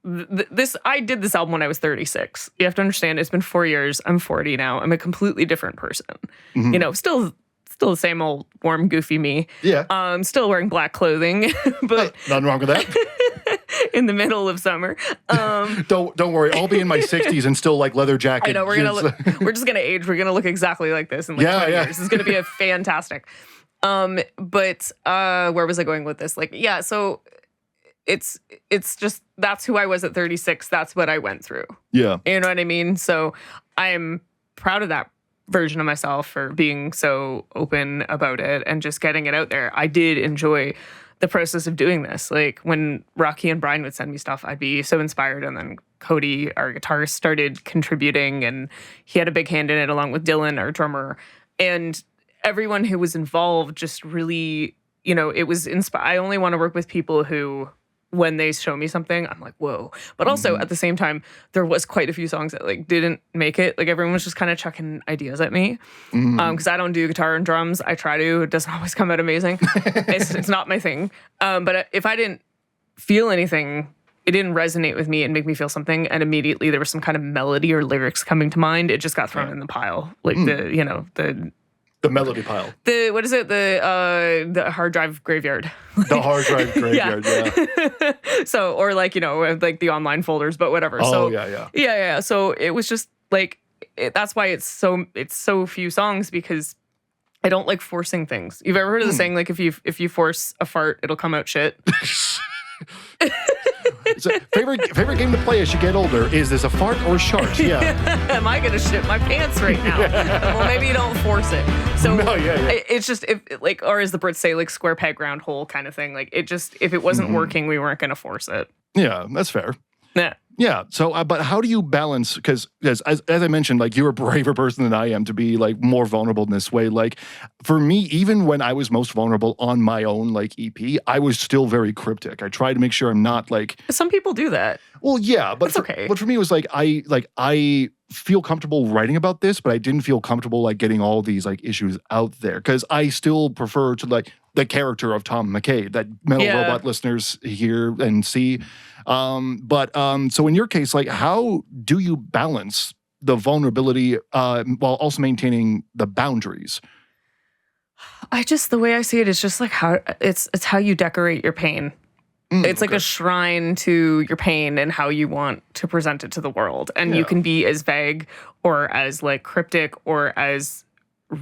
Speaker 9: I did this album when I was 36. You have to understand, it's been 4 years. I'm 40 now. I'm a completely different person. You know, still the same old warm, goofy me. Yeah. Still wearing black clothing, but
Speaker 2: nothing wrong with that.
Speaker 9: In the middle of summer.
Speaker 2: Don't worry. I'll be in my 60s and still like leather jacket.
Speaker 9: I know we're just gonna age. We're gonna look exactly like this in like 20 years. This is gonna be a fantastic. But where was I going with this? Like, yeah. So. It's just, that's who I was at 36. That's what I went through. Yeah. You know what I mean? So I'm proud of that version of myself for being so open about it and just getting it out there. I did enjoy the process of doing this. Like when Rocky and Brian would send me stuff, I'd be so inspired. And then Cody, our guitarist, started contributing and he had a big hand in it along with Dylan, our drummer. And everyone who was involved just really, you know, it was I only want to work with people who, when they show me something, I'm like, whoa. But also at the same time, there was quite a few songs that like didn't make it. Like everyone was just kind of chucking ideas at me. Because I don't do guitar and drums. I try to. It doesn't always come out amazing. It's not my thing. But if I didn't feel anything, it didn't resonate with me and make me feel something, and immediately there was some kind of melody or lyrics coming to mind, it just got thrown in the pile. Like
Speaker 2: the melody pile.
Speaker 9: What is it? The hard drive graveyard.
Speaker 2: The hard drive graveyard, yeah.
Speaker 9: So, or like, you know, like the online folders, but whatever.
Speaker 2: Oh,
Speaker 9: so, yeah. So it was just like, that's why it's so few songs, because I don't like forcing things. You've ever heard of the saying, like, if you force a fart, it'll come out shit?
Speaker 2: So, favorite game to play as you get older, is this a fart or shart? Yeah.
Speaker 9: Am I gonna shit my pants right now? Well, maybe you don't force it. So it's just, if like, or as the Brits say, like square peg round hole kind of thing. Like it just, if it wasn't working, we weren't gonna force it.
Speaker 2: Yeah, that's fair.
Speaker 9: Yeah.
Speaker 2: Yeah. So, but how do you balance? Because as I mentioned, like you're a braver person than I am to be like more vulnerable in this way. Like for me, even when I was most vulnerable on my own like EP, I was still very cryptic. I tried to make sure I'm not like.
Speaker 9: Some people do that.
Speaker 2: Well, yeah, but
Speaker 9: okay.
Speaker 2: But for me, it was like I feel comfortable writing about this, but I didn't feel comfortable like getting all these like issues out there, because I still prefer to like the character of Tom McKay that Metal Robot listeners hear and see. So in your case, like, how do you balance the vulnerability while also maintaining the boundaries?
Speaker 9: The way I see it is just like how it's how you decorate your pain. It's like a shrine to your pain and how you want to present it to the world. And you can be as vague or as like cryptic or as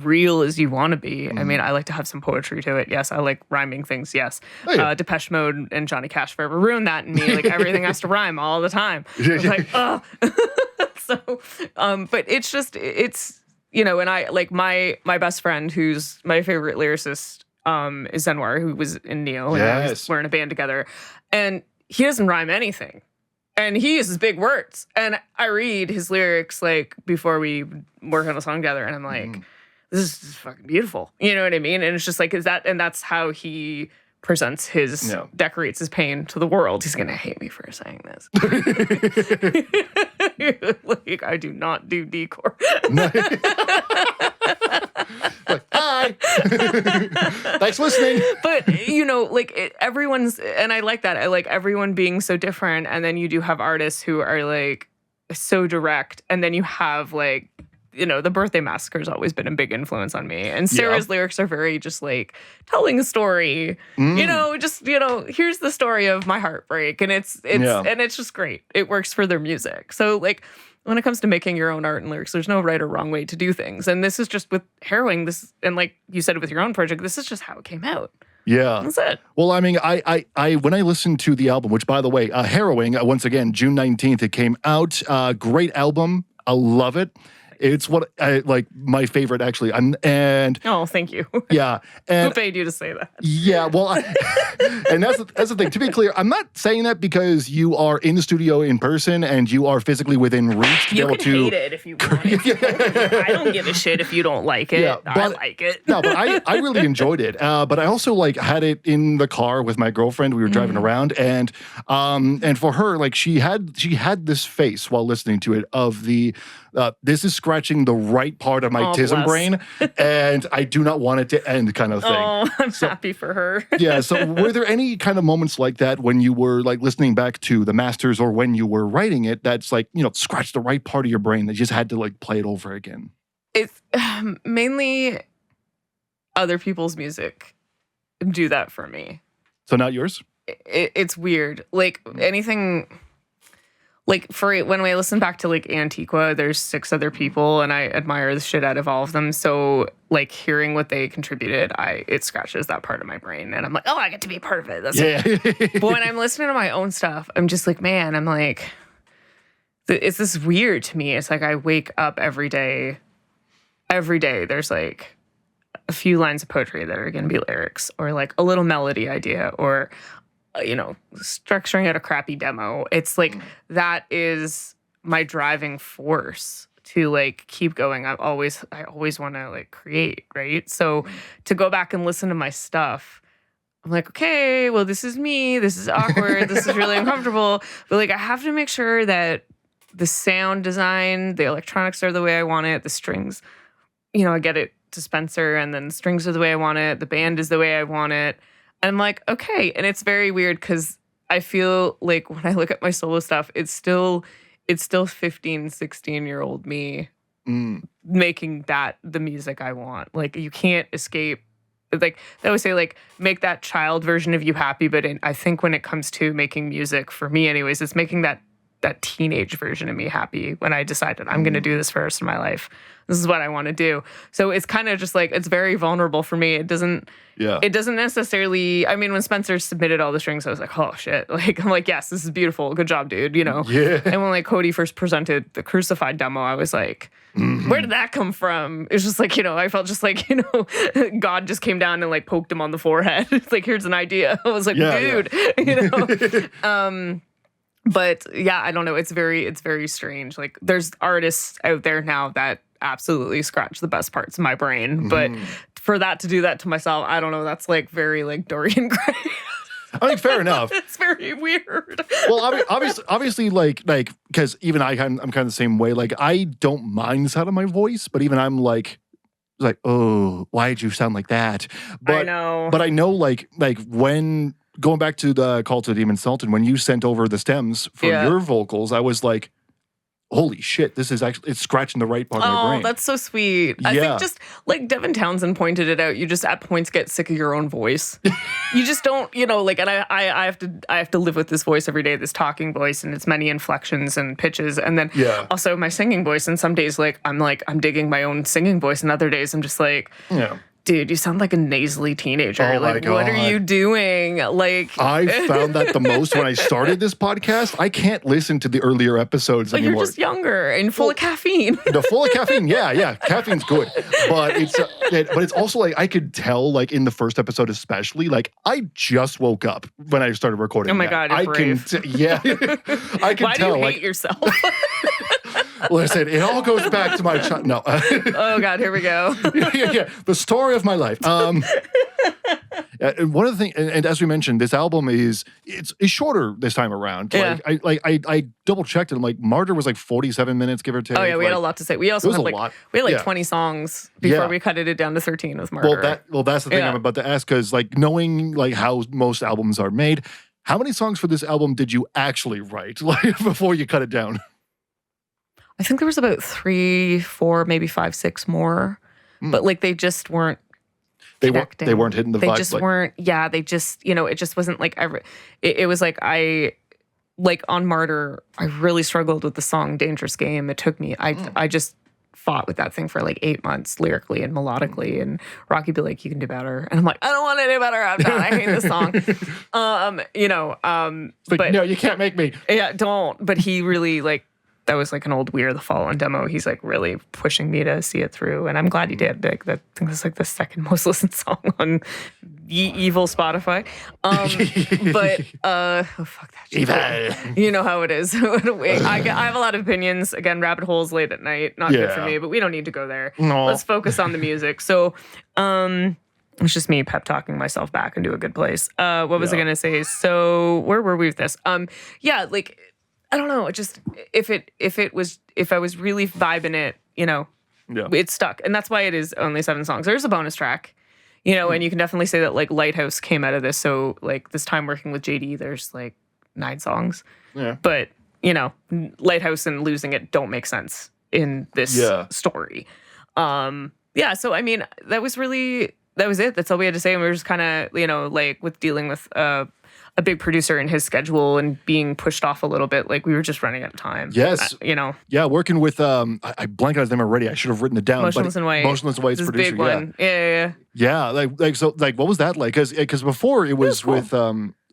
Speaker 9: real as you want to be. I mean, I like to have some poetry to it. Yes, I like rhyming things. Yes. Depeche Mode and Johnny Cash forever ruined that in me. Like everything has to rhyme all the time. It's like, oh. But it's just, you know, and I like my best friend, who's my favorite lyricist, is Zenwar, who was in Neo, and I was, we're in a band together, and he doesn't rhyme anything. And he uses big words. And I read his lyrics like before we work on a song together, and I'm like, this is fucking beautiful. You know what I mean? And it's just like, and that's how he presents his, decorates his pain to the world. He's gonna hate me for saying this. Like, I do not do decor.
Speaker 2: Like, hi. Thanks for listening.
Speaker 9: But, like everyone's, and I like that. I like everyone being so different. And then you do have artists who are like so direct. And then you have like, the Birthday Massacre has always been a big influence on me. And Sarah's lyrics are very just like telling a story, here's the story of my heartbreak. And it's just great. It works for their music. So like when it comes to making your own art and lyrics, there's no right or wrong way to do things. And this is just with Harrowing, and like you said with your own project, this is just how it came out.
Speaker 2: Yeah.
Speaker 9: That's it.
Speaker 2: Well, I mean, I when I listened to the album, which by the way, Harrowing, once again, June 19th, it came out. Great album. I love it. It's what I like, my favorite actually.
Speaker 9: Oh, thank you.
Speaker 2: Yeah. And
Speaker 9: who paid you to say that?
Speaker 2: Yeah, well, and that's the thing. To be clear, I'm not saying that because you are in the studio in person and you are physically within reach to be able to.
Speaker 9: You can hate it if you want. I don't give a shit if you don't like it. Yeah, I like it.
Speaker 2: No, but I really enjoyed it. But I also like had it in the car with my girlfriend. We were driving around, and for her, like she had this face while listening to it of the. This is scratching the right part of my autism brain, and I do not want it to end kind of thing.
Speaker 9: Oh, I'm happy for her.
Speaker 2: Yeah, so were there any kind of moments like that when you were like listening back to the masters or when you were writing it that's like, scratched the right part of your brain that you just had to like play it over again?
Speaker 9: It's mainly other people's music do that for me.
Speaker 2: So not yours?
Speaker 9: It's weird. Like anything... Like when I listen back to like Antiqua, there's 6 other people and I admire the shit out of all of them. So like hearing what they contributed, it scratches that part of my brain and I'm like, oh, I get to be a part of it. That's it. But when I'm listening to my own stuff, I'm just like, man, I'm like, it's this weird to me. It's like I wake up every day. There's like a few lines of poetry that are going to be lyrics or like a little melody idea or structuring out a crappy demo. It's like that is my driving force to like keep going. I always want to like create, right? So to go back and listen to my stuff, I'm like, okay, well, this is me. This is awkward. This is really uncomfortable. But like, I have to make sure that the sound design, the electronics are the way I want it. The strings, I get it to Spencer, and then the strings are the way I want it. The band is the way I want it. I'm like, okay. And it's very weird because I feel like when I look at my solo stuff, it's still 15, 16-year-old me making that the music I want. Like, you can't escape. Like, they always say, like, make that child version of you happy. But I think when it comes to making music, for me anyways, it's making that teenage version of me happy when I decided I'm going to do this for the rest of my life. This is what I want to do. So it's kind of just like, it's very vulnerable for me. It doesn't necessarily, I mean, when Spencer submitted all the strings, I was like, oh shit. Like, I'm like, yes, this is beautiful. Good job, dude. Yeah. And when like Cody first presented the Crucified demo, I was like, where did that come from? It's just like, I felt just like, God just came down and like poked him on the forehead. It's like, here's an idea. I was like, dude, But yeah, I don't know. It's very strange. Like there's artists out there now that absolutely scratch the best parts of my brain. But for that to do that to myself, I don't know. That's like very like Dorian Gray.
Speaker 2: I mean, fair enough.
Speaker 9: It's very weird.
Speaker 2: Well, obviously, like, because even I'm kind of the same way. Like, I don't mind the sound of my voice, but even I'm like, oh, why did you sound like that? But
Speaker 9: I know.
Speaker 2: But I know, like when. Going back to the Call to the Demon Sultan, when you sent over the stems for your vocals, I was like, holy shit, this is actually, it's scratching the right part of my brain.
Speaker 9: Oh, that's so sweet. I think just like Devin Townsend pointed it out, you just at points get sick of your own voice. You just don't, like, and I have to live with this voice every day, this talking voice and its many inflections and pitches. And then also my singing voice. And some days I'm digging my own singing voice. And other days I'm just like, Dude, you sound like a nasally teenager.
Speaker 2: Oh my
Speaker 9: like, what are
Speaker 2: God.
Speaker 9: you doing? Like,
Speaker 2: I found that the most when I started this podcast. I can't listen to the earlier episodes
Speaker 9: like
Speaker 2: anymore.
Speaker 9: you're just younger and full of caffeine.
Speaker 2: The full of caffeine, yeah, caffeine's good, but it's also like I could tell, like in the first episode especially, like I just woke up when I started recording.
Speaker 9: Oh my
Speaker 2: that.
Speaker 9: God, you're brave.
Speaker 2: I can
Speaker 9: Why
Speaker 2: tell.
Speaker 9: do you hate
Speaker 2: like,
Speaker 9: yourself?
Speaker 2: listen, it all goes back to my child. No,
Speaker 9: Oh God, here we go.
Speaker 2: yeah, the story of my life. And one of the things, and as we mentioned, this album it's shorter this time around.
Speaker 9: Yeah.
Speaker 2: Like I double checked it. I'm like, Martyr was like 47 minutes, give or take.
Speaker 9: Oh yeah, we had
Speaker 2: Like,
Speaker 9: a lot to say. We also
Speaker 2: it was
Speaker 9: had
Speaker 2: a
Speaker 9: like
Speaker 2: lot.
Speaker 9: we had like
Speaker 2: Yeah.
Speaker 9: 20 songs before
Speaker 2: Yeah.
Speaker 9: we cut it down to 13 with Martyr.
Speaker 2: Well, that's the thing
Speaker 9: Yeah.
Speaker 2: I'm about to ask, because like knowing like how most albums are made, how many songs for this album did you actually write like before you cut it down?
Speaker 9: I think there was about 3, 4, maybe 5, 6 more, but like they just weren't.
Speaker 2: They
Speaker 9: connecting.
Speaker 2: weren't hitting the
Speaker 9: They
Speaker 2: vibe.
Speaker 9: just
Speaker 2: like,
Speaker 9: weren't. Yeah, they just it just wasn't like ever. It was like on Martyr, I really struggled with the song "Dangerous Game." It took me. I just fought with that thing for like 8 months lyrically and melodically, and Rocky be like, "You can do better," and I'm like, "I don't want to do better. I'm done. I hate this song."
Speaker 2: like,
Speaker 9: but
Speaker 2: no, you can't make me.
Speaker 9: yeah, don't. But he really like. That was like an old We Are the Fallen demo. He's like really pushing me to see it through, and I'm glad he did. Like, I think that's like the second most listened song on evil Spotify. But oh fuck that shit.
Speaker 2: Evil.
Speaker 9: You know how it is. I have a lot of opinions. Again, rabbit holes late at night, not good for
Speaker 2: Yeah.
Speaker 9: me. But we don't need to go there.
Speaker 2: No.
Speaker 9: Let's focus on the music. So, it's just me pep talking myself back into a good place. What was I gonna say? So where were we with this? Yeah, like. I don't know. It just if I was really vibing it, it stuck, and that's why it is only 7 songs. There's a bonus track, and you can definitely say that like Lighthouse came out of this. So like this time working with JD, there's like 9 songs. Yeah. But Lighthouse and Losing It don't make sense in this story. Yeah. So I mean, that was it. That's all we had to say, and we were just kind of like with dealing with a big producer and his schedule and being pushed off a little bit. Like we were just running out of time.
Speaker 2: Yes. Yeah, working with I blanked on his name already. I should have written it down.
Speaker 9: Motionless in White.
Speaker 2: Motionless in White's
Speaker 9: This
Speaker 2: producer.
Speaker 9: big one. Yeah.
Speaker 2: Yeah, what was that like? Because before it was
Speaker 9: cool.
Speaker 2: with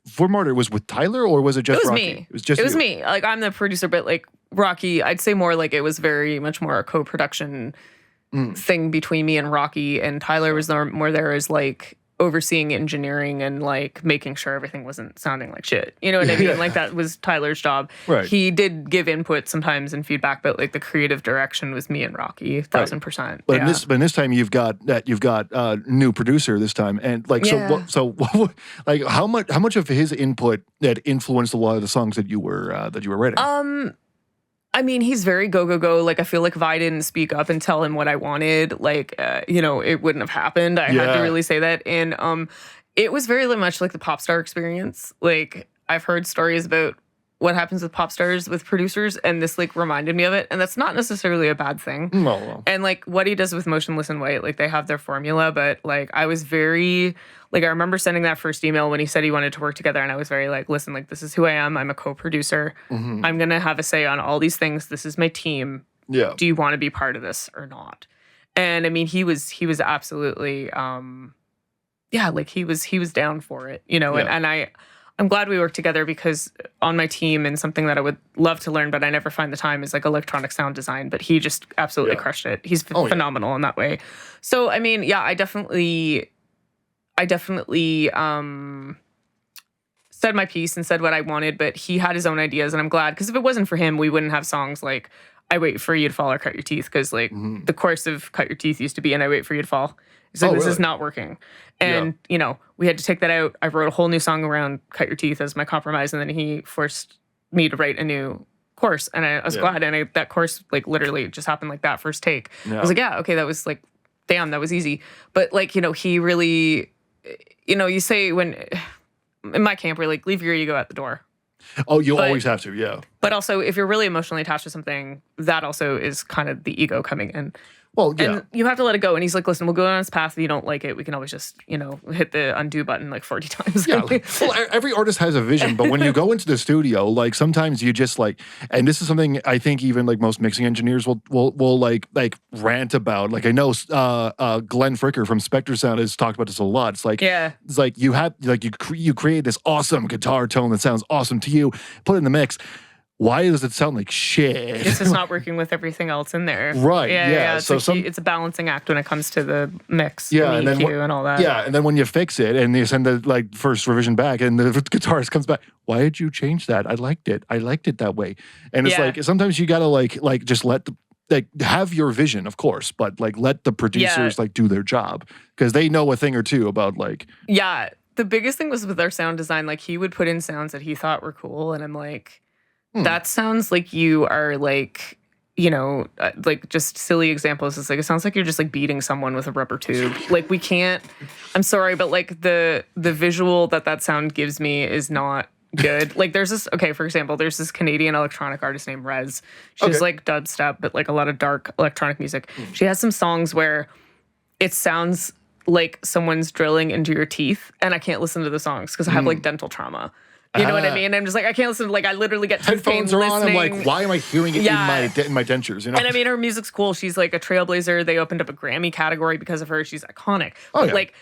Speaker 2: for Martyr, it was with Tyler, or was it just
Speaker 9: It was
Speaker 2: Rocky?
Speaker 9: me.
Speaker 2: It was just
Speaker 9: It was
Speaker 2: you.
Speaker 9: me. Like I'm the producer, but like Rocky, I'd say more like it was very much more a co-production thing between me and Rocky, and Tyler was more there as like overseeing engineering and like making sure everything wasn't sounding like shit. You know what I mean?
Speaker 2: Yeah.
Speaker 9: Like that was Tyler's job.
Speaker 2: Right.
Speaker 9: He did give input sometimes and feedback, but like the creative direction was me and Rocky, 1000%.
Speaker 2: But
Speaker 9: yeah.
Speaker 2: in this time you've got new producer this time, and like so like how much of his input that influenced a lot of the songs that you were writing?
Speaker 9: I mean, he's very go. Like, I feel like if I didn't speak up and tell him what I wanted, like, it wouldn't have happened. I had to really say that. And it was very much like the pop star experience. Like, I've heard stories about what happens with pop stars with producers, and this like reminded me of it. And that's not necessarily a bad thing.
Speaker 2: No.
Speaker 9: And like what he does with Motionless in White, like they have their formula, but like I was very like, I remember sending that first email when he said he wanted to work together, and I was very like, listen, like this is who I am. I'm a co-producer.
Speaker 2: Mm-hmm.
Speaker 9: I'm gonna have a say on all these things. This is my team.
Speaker 2: Yeah.
Speaker 9: Do you want to be part of this or not? And I mean, he was absolutely like he was down for it, and I'm glad we worked together, because on my team, and something that I would love to learn, but I never find the time, is like electronic sound design. But he just absolutely crushed it. He's phenomenal in that way. So, I mean, yeah, I definitely said my piece and said what I wanted, but he had his own ideas, and I'm glad, because if it wasn't for him, we wouldn't have songs like I Wait For You to Fall or Cut Your Teeth, because like the chorus of Cut Your Teeth used to be and I Wait For You to Fall. It's like, this is not working. And, we had to take that out. I wrote a whole new song around Cut Your Teeth as my compromise, and then he forced me to write a new chorus, and I was glad. And that chorus, like, literally just happened like that first take. I was like, yeah, okay, that was like, damn, that was easy. But like, he really, you say when, in my camp, we're like, leave your ego at the door.
Speaker 2: Oh, you always have to, yeah.
Speaker 9: But also, if you're really emotionally attached to something, that also is kind of the ego coming in.
Speaker 2: Well, yeah.
Speaker 9: And you have to let it go. And he's like, listen, we'll go on this path. If you don't like it, we can always just, hit the undo button like 40 times.
Speaker 2: Yeah. Well, every artist has a vision, but when you go into the studio, like sometimes you just like, and this is something I think even like most mixing engineers will like rant about. Like I know Glenn Fricker from Spectre Sound has talked about this a lot. It's like, it's like you have like you create this awesome guitar tone that sounds awesome to you, put it in the mix. Why does it sound like shit?
Speaker 9: It's just not working with everything else in there.
Speaker 2: Right.
Speaker 9: Yeah.
Speaker 2: So
Speaker 9: it's a balancing act when it comes to the mix,
Speaker 2: and
Speaker 9: the
Speaker 2: then
Speaker 9: EQ and all that.
Speaker 2: Yeah, and then when you fix it and you send the like first revision back and the guitarist comes back, why did you change that? I liked it that way. And it's like sometimes you gotta like just let the have your vision, of course, but like let the producers like do their job because they know a thing or two about like.
Speaker 9: Yeah, the biggest thing was with our sound design. Like he would put in sounds that he thought were cool, and I'm like. That sounds like you are like, like just silly examples. It's like, it sounds like you're just like beating someone with a rubber tube. Like we can't, I'm sorry, but like the visual that sound gives me is not good. Like there's this, for example, there's this Canadian electronic artist named Rez. She's like dubstep, but like a lot of dark electronic music. She has some songs where it sounds like someone's drilling into your teeth and I can't listen to the songs because I have like dental trauma. You know what I mean? I'm just like, I can't listen to, like, I literally get tooth pain
Speaker 2: headphones are
Speaker 9: listening.
Speaker 2: on. I'm like, why am I hearing it in my dentures?
Speaker 9: And I mean, her music's cool. She's like a trailblazer. They opened up a Grammy category because of her. She's iconic. But like,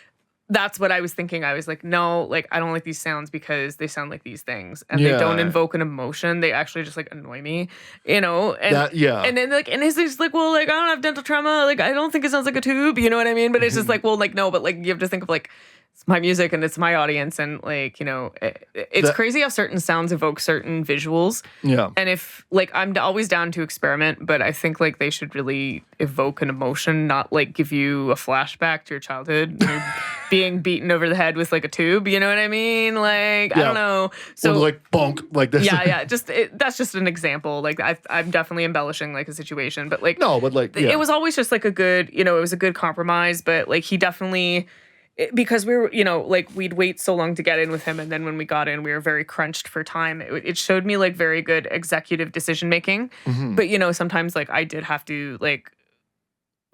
Speaker 9: that's what I was thinking. I was like, no, like, I don't like these sounds because they sound like these things. And they don't invoke an emotion. They actually just, like, annoy me, And, and then, like, and he's just like, well, like, I don't have dental trauma. Like, I don't think it sounds like a tube. You know what I mean? But it's just like, well, like, no. But, like, you have to think of, like, it's my music and it's my audience. And, like, it's crazy how certain sounds evoke certain visuals. Yeah. And if, like, I'm always down to experiment, but I think, like, they should really evoke an emotion, not, like, give you a flashback to your childhood. Being beaten over the head with like a tube, you know what I mean? Like I don't know. So
Speaker 2: or like bonk like this.
Speaker 9: Yeah. That's just an example. Like I'm definitely embellishing like a situation, but like it was always just like a good, it was a good compromise. But like he definitely, because we were, like we'd wait so long to get in with him, and then when we got in, we were very crunched for time. It showed me like very good executive decision making, but sometimes like I did have to like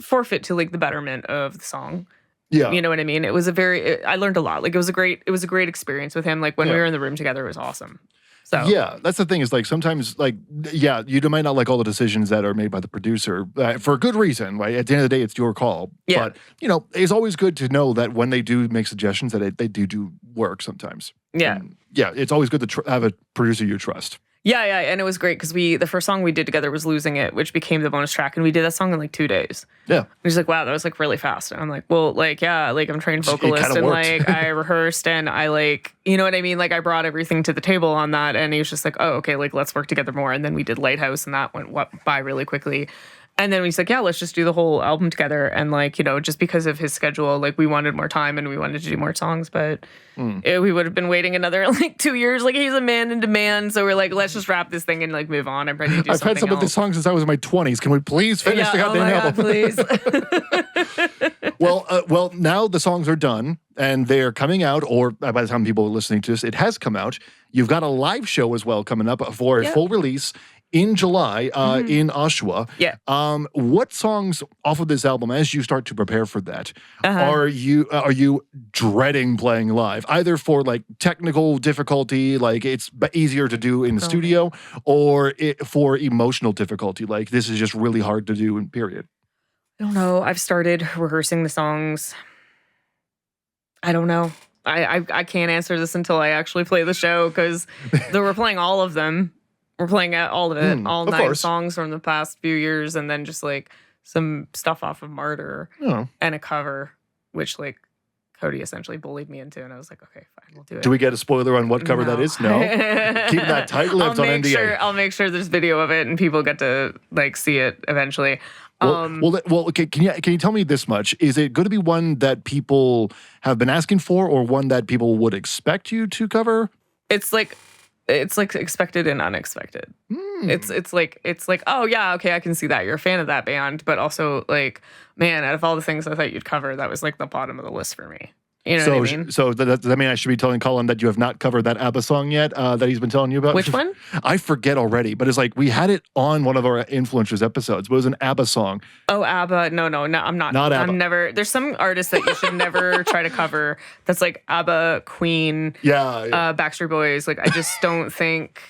Speaker 9: forfeit to like the betterment of the song. Yeah. You know what I mean? It was I learned a lot. Like it was a great experience with him. Like when we were in the room together, it was awesome. So
Speaker 2: yeah, that's the thing is like sometimes like, you might not like all the decisions that are made by the producer for a good reason, right? At the end of the day, it's your call. Yeah. But, it's always good to know that when they do make suggestions that they do work sometimes. Yeah. And, it's always good to have a producer you trust.
Speaker 9: Yeah, and it was great because the first song we did together was Losing It, which became the bonus track, and we did that song in like 2 days. Yeah. And he's like, wow, that was like really fast. And I'm like, well, like, yeah, like I'm a trained vocalist and like I rehearsed and I like, you know what I mean? Like I brought everything to the table on that, and he was just like, oh, okay, like let's work together more. And then we did Lighthouse, and that went by really quickly. And then he's like, yeah, let's just do the whole album together. And like, just because of his schedule, like we wanted more time and we wanted to do more songs, but we would have been waiting another like 2 years. Like he's a man in demand. So we're like, let's just wrap this thing and like move on. I'm ready to do something
Speaker 2: I've had some of this songs since I was in my 20s. Can we please finish the goddamn album?
Speaker 9: Please.
Speaker 2: Well, now the songs are done and they're coming out, or by the time people are listening to this, it has come out. You've got a live show as well coming up for a full release in July in Oshawa. Yeah. What songs off of this album, as you start to prepare for that, are you dreading playing live? Either for like technical difficulty, like it's easier to do in the studio, or for emotional difficulty, like this is just really hard to do, period?
Speaker 9: I don't know. I've started rehearsing the songs. I don't know. I can't answer this until I actually play the show because we're playing all of them. We're playing all of it, all 9 songs from the past few years, and then just like some stuff off of Martyr and a cover, which like Cody essentially bullied me into, and I was like, okay, fine, we'll do it.
Speaker 2: Do we get a spoiler on what cover that is? No. Keep that tight-lipped on NDA.
Speaker 9: I'll make sure there's video of it and people get to like see it eventually.
Speaker 2: Okay, can you tell me this much? Is it going to be one that people have been asking for, or one that people would expect you to cover?
Speaker 9: It's like expected and unexpected. It's like, oh yeah, okay, I can see that. You're a fan of that band, but also like, man, out of all the things I thought you'd cover, that was like the bottom of the list for me. You know what I mean?
Speaker 2: So does that mean I should be telling Collin that you have not covered that ABBA song yet that he's been telling you about?
Speaker 9: Which one?
Speaker 2: I forget already, but it's like we had it on one of our influencers episodes, but it was an ABBA song.
Speaker 9: Oh, ABBA. No, I'm not.
Speaker 2: Not ABBA.
Speaker 9: I'm never. There's some artists that you should never try to cover. That's like ABBA, Queen, Backstreet Boys. Like I just don't think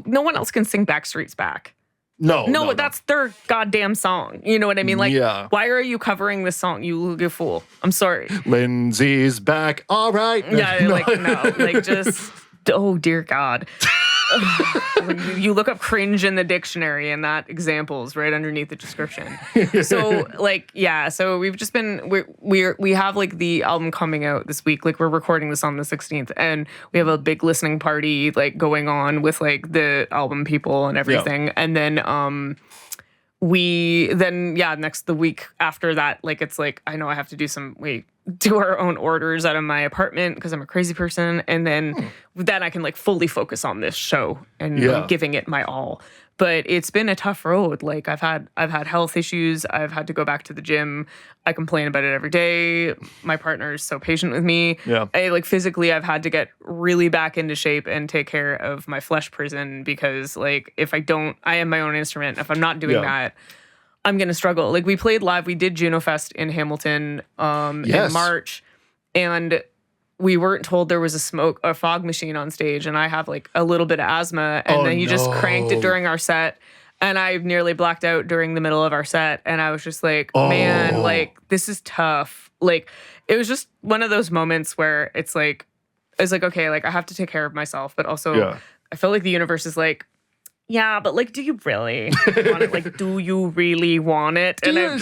Speaker 9: no one else can sing Backstreet's Back. No, that's their goddamn song. You know what I mean? Like, why are you covering this song? You fool. I'm sorry.
Speaker 2: Lindsay's back. All right.
Speaker 9: Yeah, like just, oh dear God. You look up cringe in the dictionary and that example is right underneath the description. So so we've just been, we have like the album coming out this week. Like we're recording this on the 16th and we have a big listening party like going on with like the album people and everything. Yeah. And then, the week after that, like it's like, I know I have to do our own orders out of my apartment because I'm a crazy person. And then I can like fully focus on this show and giving it my all. But it's been a tough road. Like I've had health issues. I've had to go back to the gym. I complain about it every day. My partner is so patient with me. Yeah. Physically, I've had to get really back into shape and take care of my flesh prison because like if I don't, I am my own instrument. If I'm not doing that, I'm going to struggle. Like we played live. We did Juno Fest in Hamilton in March and we weren't told there was a fog machine on stage and I have like a little bit of asthma and then he just cranked it during our set and I nearly blacked out during the middle of our set and I was just like, man, like this is tough. Like it was just one of those moments where it's like, okay, like I have to take care of myself, but also I feel like the universe is like, yeah, but like, do you really want it? Like, do you really want it?
Speaker 2: Do you really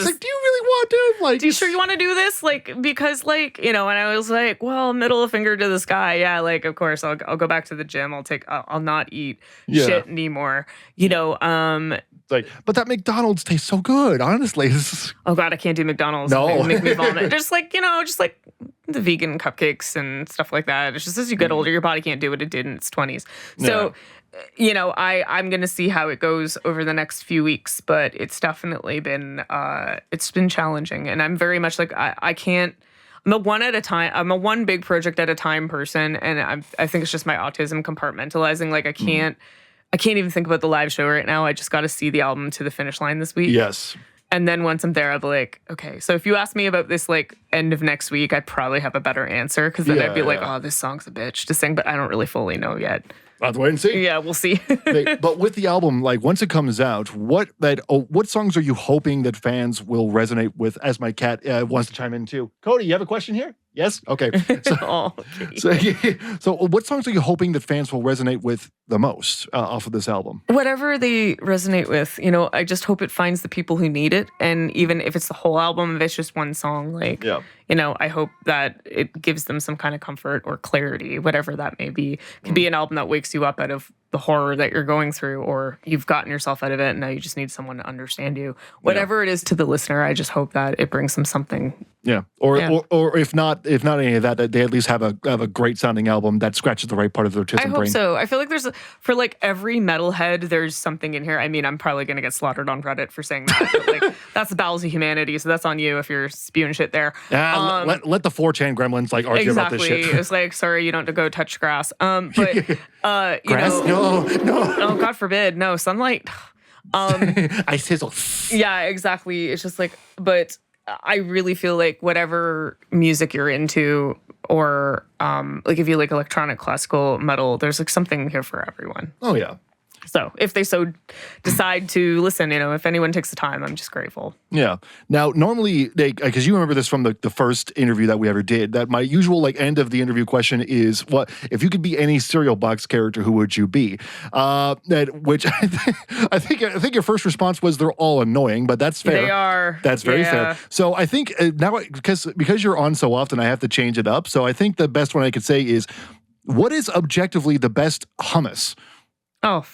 Speaker 2: want to? Like,
Speaker 9: do you sure you want to do this? Like, because like, and I was like, well, middle finger to the sky. Yeah, like, of course, I'll go back to the gym. I'll not eat shit anymore.
Speaker 2: Like, but that McDonald's tastes so good, honestly.
Speaker 9: Oh God, I can't do McDonald's.
Speaker 2: No.
Speaker 9: It'll make me vomit. just like the vegan cupcakes and stuff like that. It's just as you get older, your body can't do what it did in its 20s. So, I'm going to see how it goes over the next few weeks, but it's definitely been, it's been challenging. And I'm very much like, I can't, I'm a one big project at a time person. And I think it's just my autism compartmentalizing. Like I can't even think about the live show right now. I just got to see the album to the finish line this week.
Speaker 2: Yes.
Speaker 9: And then once I'm there, I'll be like, okay. So if you ask me about this like end of next week, I'd probably have a better answer because then I'd be like, oh, this song's a bitch to sing, but I don't really fully know yet.
Speaker 2: I'll have to wait and see.
Speaker 9: Yeah, we'll see.
Speaker 2: But with the album, like once it comes out, what songs are you hoping that fans will resonate with? As my cat wants to chime in too. Cody, you have a question here? Yes? Okay. So what songs are you hoping that fans will resonate with the most off of this album?
Speaker 9: Whatever they resonate with, I just hope it finds the people who need it. And even if it's the whole album, if it's just one song, I hope that it gives them some kind of comfort or clarity, whatever that may be. It could be an album that wakes you up out of the horror that you're going through, or you've gotten yourself out of it and now you just need someone to understand you. Whatever it is to the listener, I just hope that it brings them something.
Speaker 2: Yeah. Or if not any of that, they at least have a great sounding album that scratches the right part of their autism brain.
Speaker 9: I hope so. I feel like for like every metalhead, there's something in here. I mean, I'm probably going to get slaughtered on Reddit for saying that, but like that's the bowels of humanity. So that's on you if you're spewing shit there.
Speaker 2: Let the 4chan gremlins like argue about this shit.
Speaker 9: It's like, sorry, you don't have to go touch grass.
Speaker 2: Grass? No.
Speaker 9: Oh, God forbid. No, sunlight.
Speaker 2: I sizzle.
Speaker 9: Yeah, exactly. It's just like, but I really feel like whatever music you're into, or like if you like electronic, classical, metal, there's like something here for everyone.
Speaker 2: Oh yeah.
Speaker 9: So if they decide to listen, if anyone takes the time, I'm just grateful.
Speaker 2: Yeah. Now, normally, because you remember this from the first interview that we ever did, that my usual like end of the interview question is, what if you could be any cereal box character, who would you be? Which I think your first response was they're all annoying, but that's fair.
Speaker 9: They are.
Speaker 2: That's very fair. So I think now because you're on so often, I have to change it up. So I think the best one I could say is, what is objectively the best hummus?
Speaker 9: Oh.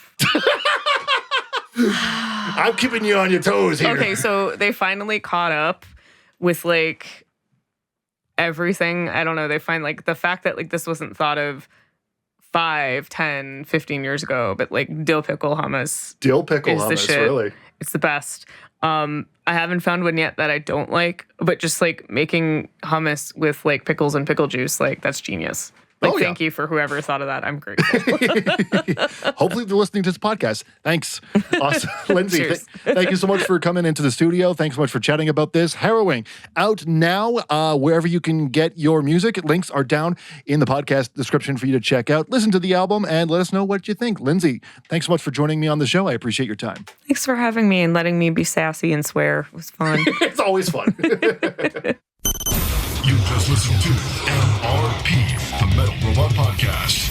Speaker 2: I'm keeping you on your toes here.
Speaker 9: Okay, so they finally caught up with like everything. I don't know. They find like the fact that like this wasn't thought of 5, 10, 15 years ago, but like dill pickle hummus.
Speaker 2: Dill pickle
Speaker 9: is
Speaker 2: hummus,
Speaker 9: the shit.
Speaker 2: really?
Speaker 9: It's the best. I haven't found one yet that I don't like, but just like making hummus with like pickles and pickle juice, like that's genius. Like, thank you for whoever thought of that. I'm grateful.
Speaker 2: Hopefully they're listening to this podcast. Thanks. Awesome. Lindsay, thank you so much for coming into the studio. Thanks so much for chatting about this. Harrowing, out now, wherever you can get your music. Links are down in the podcast description for you to check out. Listen to the album and let us know what you think. Lindsay, thanks so much for joining me on the show. I appreciate your time.
Speaker 9: Thanks for having me and letting me be sassy and swear. It was fun.
Speaker 2: It's always fun.
Speaker 1: You just listened to MRP, the Metal Robot Podcast.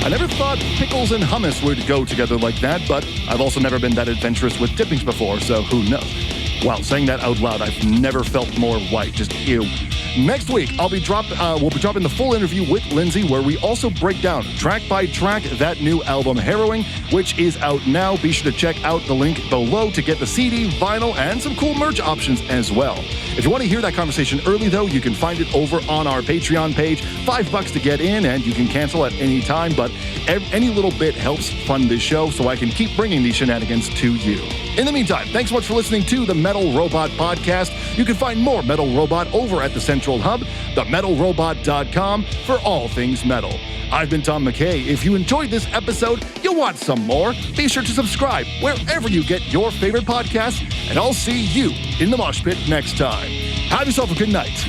Speaker 2: I never thought pickles and hummus would go together like that, but I've also never been that adventurous with dippings before, so who knows? Wow, saying that out loud, I've never felt more white. Just ew. Next week, we'll be dropping the full interview with Lindsay, where we also break down track by track that new album, Harrowing, which is out now. Be sure to check out the link below to get the CD, vinyl, and some cool merch options as well. If you want to hear that conversation early, though, you can find it over on our Patreon page. $5 to get in, and you can cancel at any time, but any little bit helps fund this show so I can keep bringing these shenanigans to you. In the meantime, thanks so much for listening to the Metal Robot Podcast. You can find more Metal Robot over at the Central Hub, themetalrobot.com, for all things metal. I've been Tom McKay. If you enjoyed this episode, you'll want some more. Be sure to subscribe wherever you get your favorite podcasts, and I'll see you in the mosh pit next time. Have yourself a good night.